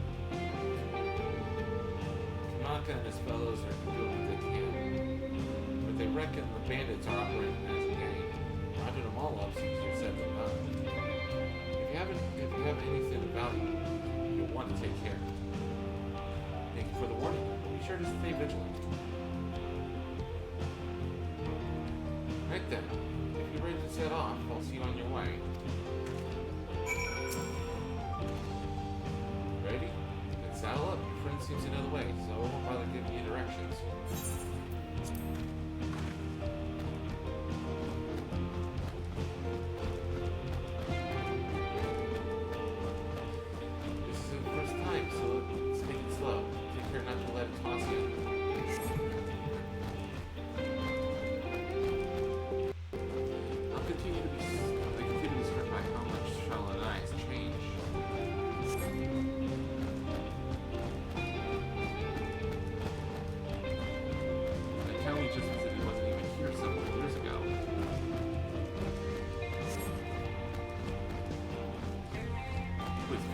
Tanaka and his fellows are doing what they can. They reckon the bandits are operating as a gang. Rounding them all up seems easier said than done. If you have anything of value, you'll want to take care. Thank you for the warning. Be sure to stay vigilant. Right then, if you're ready to set off, I'll see you on your way. Ready? Then saddle up. Your friend seems to know the way, so I won't bother giving you directions.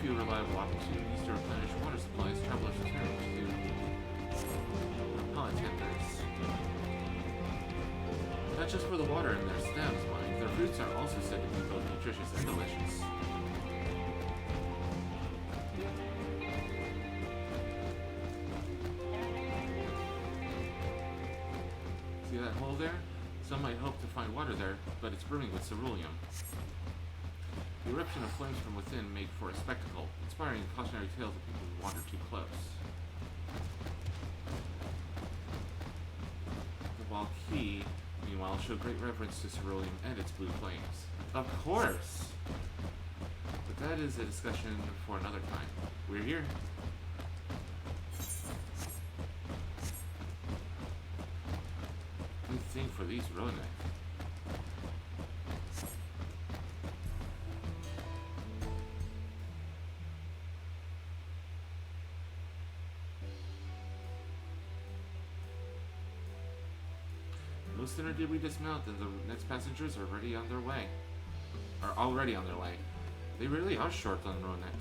Reliable opportunities to replenish water supplies, travelers return to polytenders. Not just for the water in their stems, mind. Their roots are also said to be both nutritious and delicious. See that hole there? Some might hope to find water there, but it's brimming with ceruleum. The eruption of flames from within made for a spectacle, inspiring cautionary tales of people who wander too close. The Valkyrie, meanwhile, showed great reverence to ceruleum and its blue flames. Of course! But that is a discussion for another time. We're here. Good thing for these Ronak. No sooner did we dismount than the next passengers are already on their way. They really are short on Ronak.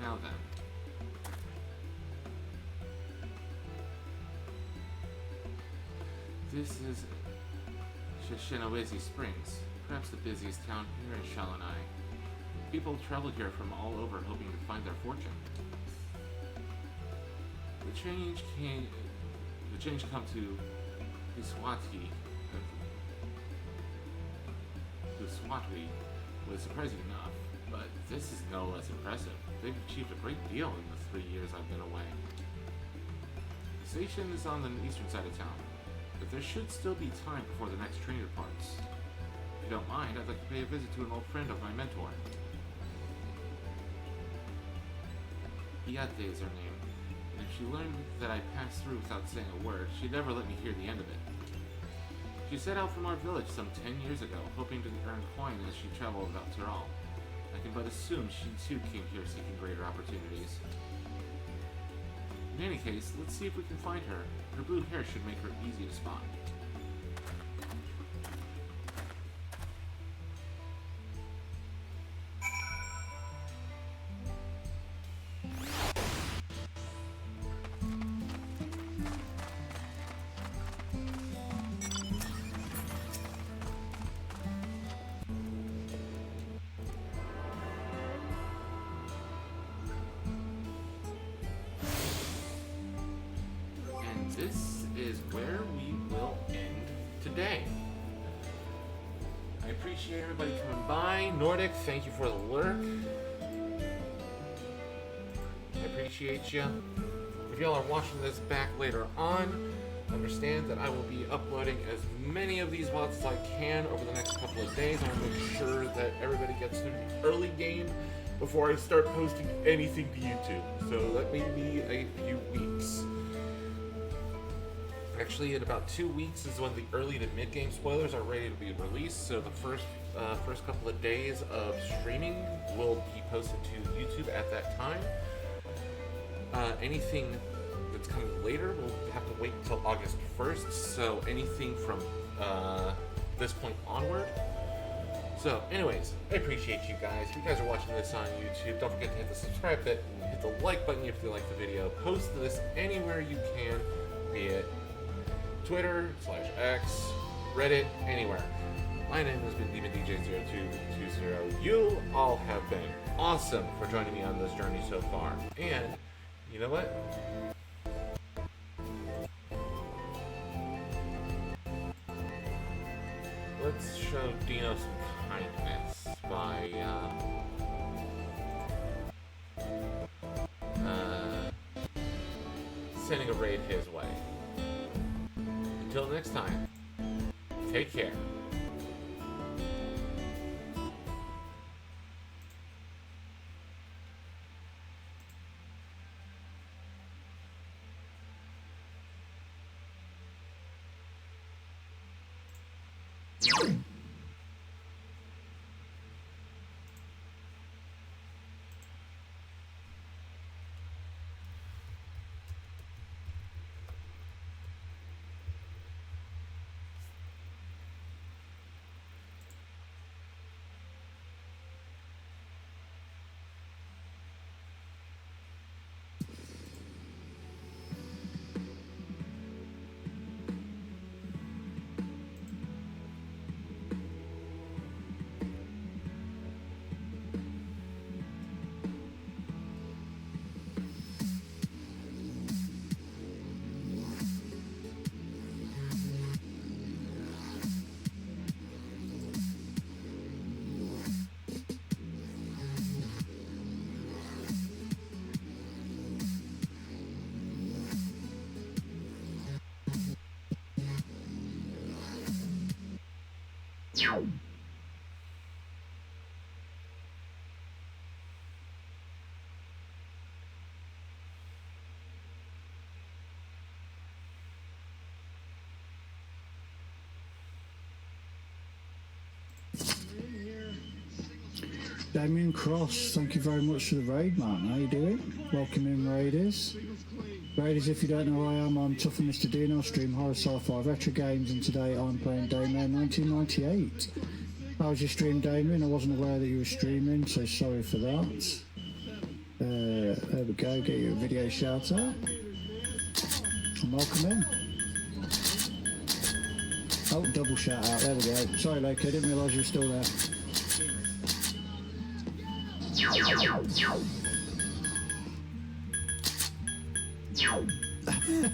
Now then. This is Shishinawezi Springs, perhaps the busiest town here in Shalanai. People travel here from all over hoping to find their fortune. The change come to Hiswati was surprising enough, but this is no less impressive. They've achieved a great deal in the 3 years I've been away. The station is on the eastern side of town, but there should still be time before the next train departs. If you don't mind, I'd like to pay a visit to an old friend of my mentor. Iate is her name. and if she learned that I passed through without saying a word, she'd never let me hear the end of it. She set out from our village some 10 years ago, hoping to earn coin as she traveled about Tyrol. I can but assume she too came here seeking greater opportunities. In any case, let's see if we can find her. Her blue hair should make her easy to spot. This is where we will end today. I appreciate everybody coming by. Nordic, thank you for the lurk. I appreciate you. If y'all are watching this back later on, understand that I will be uploading as many of these VODs as I can over the next couple of days. I want to make sure that everybody gets through the early game before I start posting anything to YouTube. So that may be a few weeks. Actually, in about 2 weeks is when the early to mid-game spoilers are ready to be released, so the first couple of days of streaming will be posted to YouTube at that time. Anything that's coming later will have to wait until August 1st, so anything from this point onward. So, anyways, I appreciate you guys. If you guys are watching this on YouTube, don't forget to hit the subscribe button, hit the like button if you like the video, post this anywhere you can, be it Twitter, /X, Reddit, anywhere. My name has been DemonDJ0220. You all have been awesome for joining me on this journey so far. And, you know what? Let's show Dino some kindness by, sending a raid his way. Until next time, take care. Damien Cross, thank you very much for the raid, man. How you doing? Welcome in, Raiders. Raiders, if you don't know who I am, I'm Tough and Mr. Dino, stream horror, sci-fi, retro games, and today I'm playing Damien 1998. How was your stream, Damien? I wasn't aware that you were streaming, so sorry for that. There we go, get you a video shout out. And welcome in. Oh, double shout out, there we go. Sorry, Loki, I didn't realise you were still there.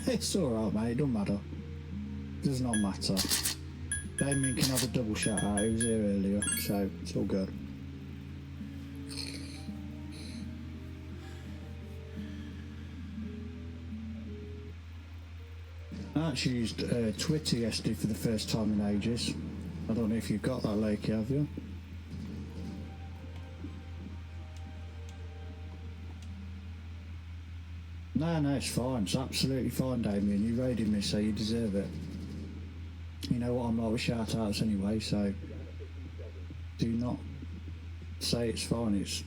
It's alright, mate, it don't matter. It does not matter. Damien can have a double shout out, he was here earlier, so it's all good. I actually used Twitter yesterday for the first time in ages. I don't know if you've got that, Lakey, have you? No, no, it's fine. It's absolutely fine, Damien. You raided me, so you deserve it. You know what I'm like with shout-outs anyway, so do not say it's fine. It's...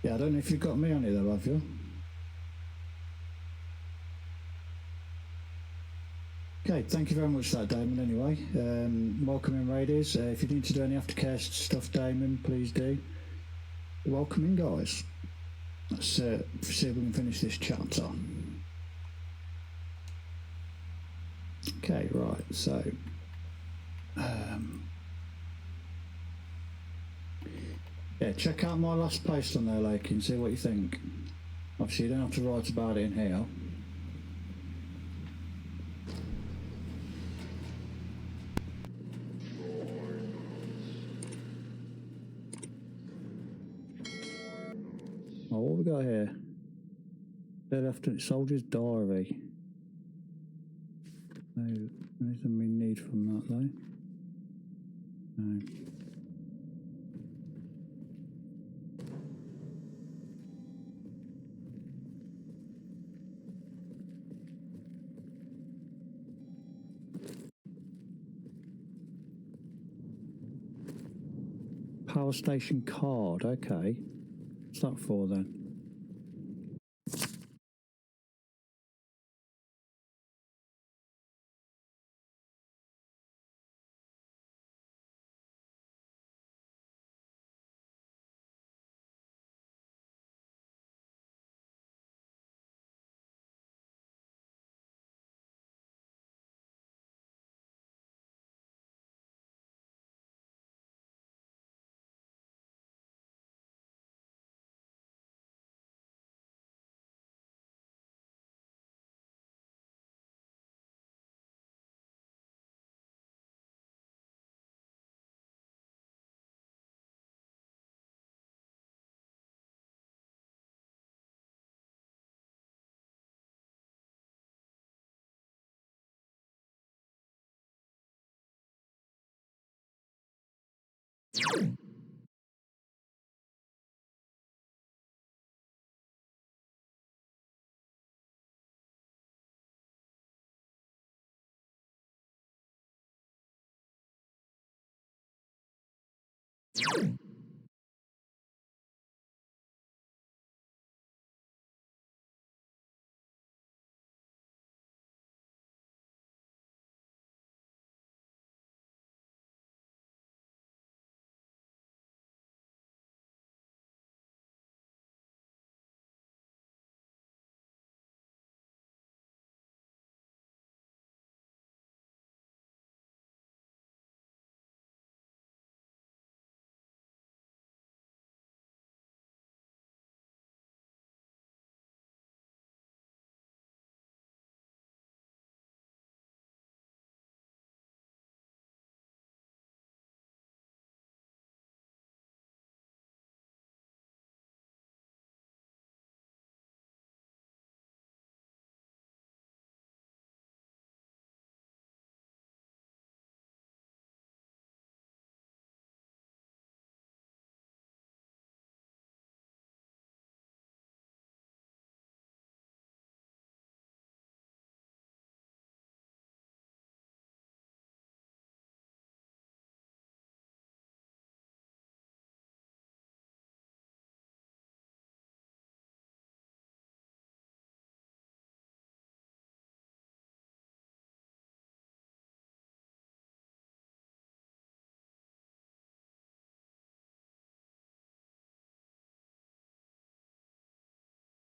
Yeah, I don't know if you've got me on it though, have you? Okay, thank you very much for that, Damon, anyway. Welcome in, Raiders. If you need to do any aftercare stuff, Damon, please do. Welcome in, guys. Let's see if we can finish this chapter. Okay, right, so... yeah, check out my last post on there, Lake, and see what you think. Obviously, you don't have to write about it in here. Oh, what we got here? The Lieutenant Soldier's Diary. No, anything we need from that though? No. Power station card, okay. What's that for then?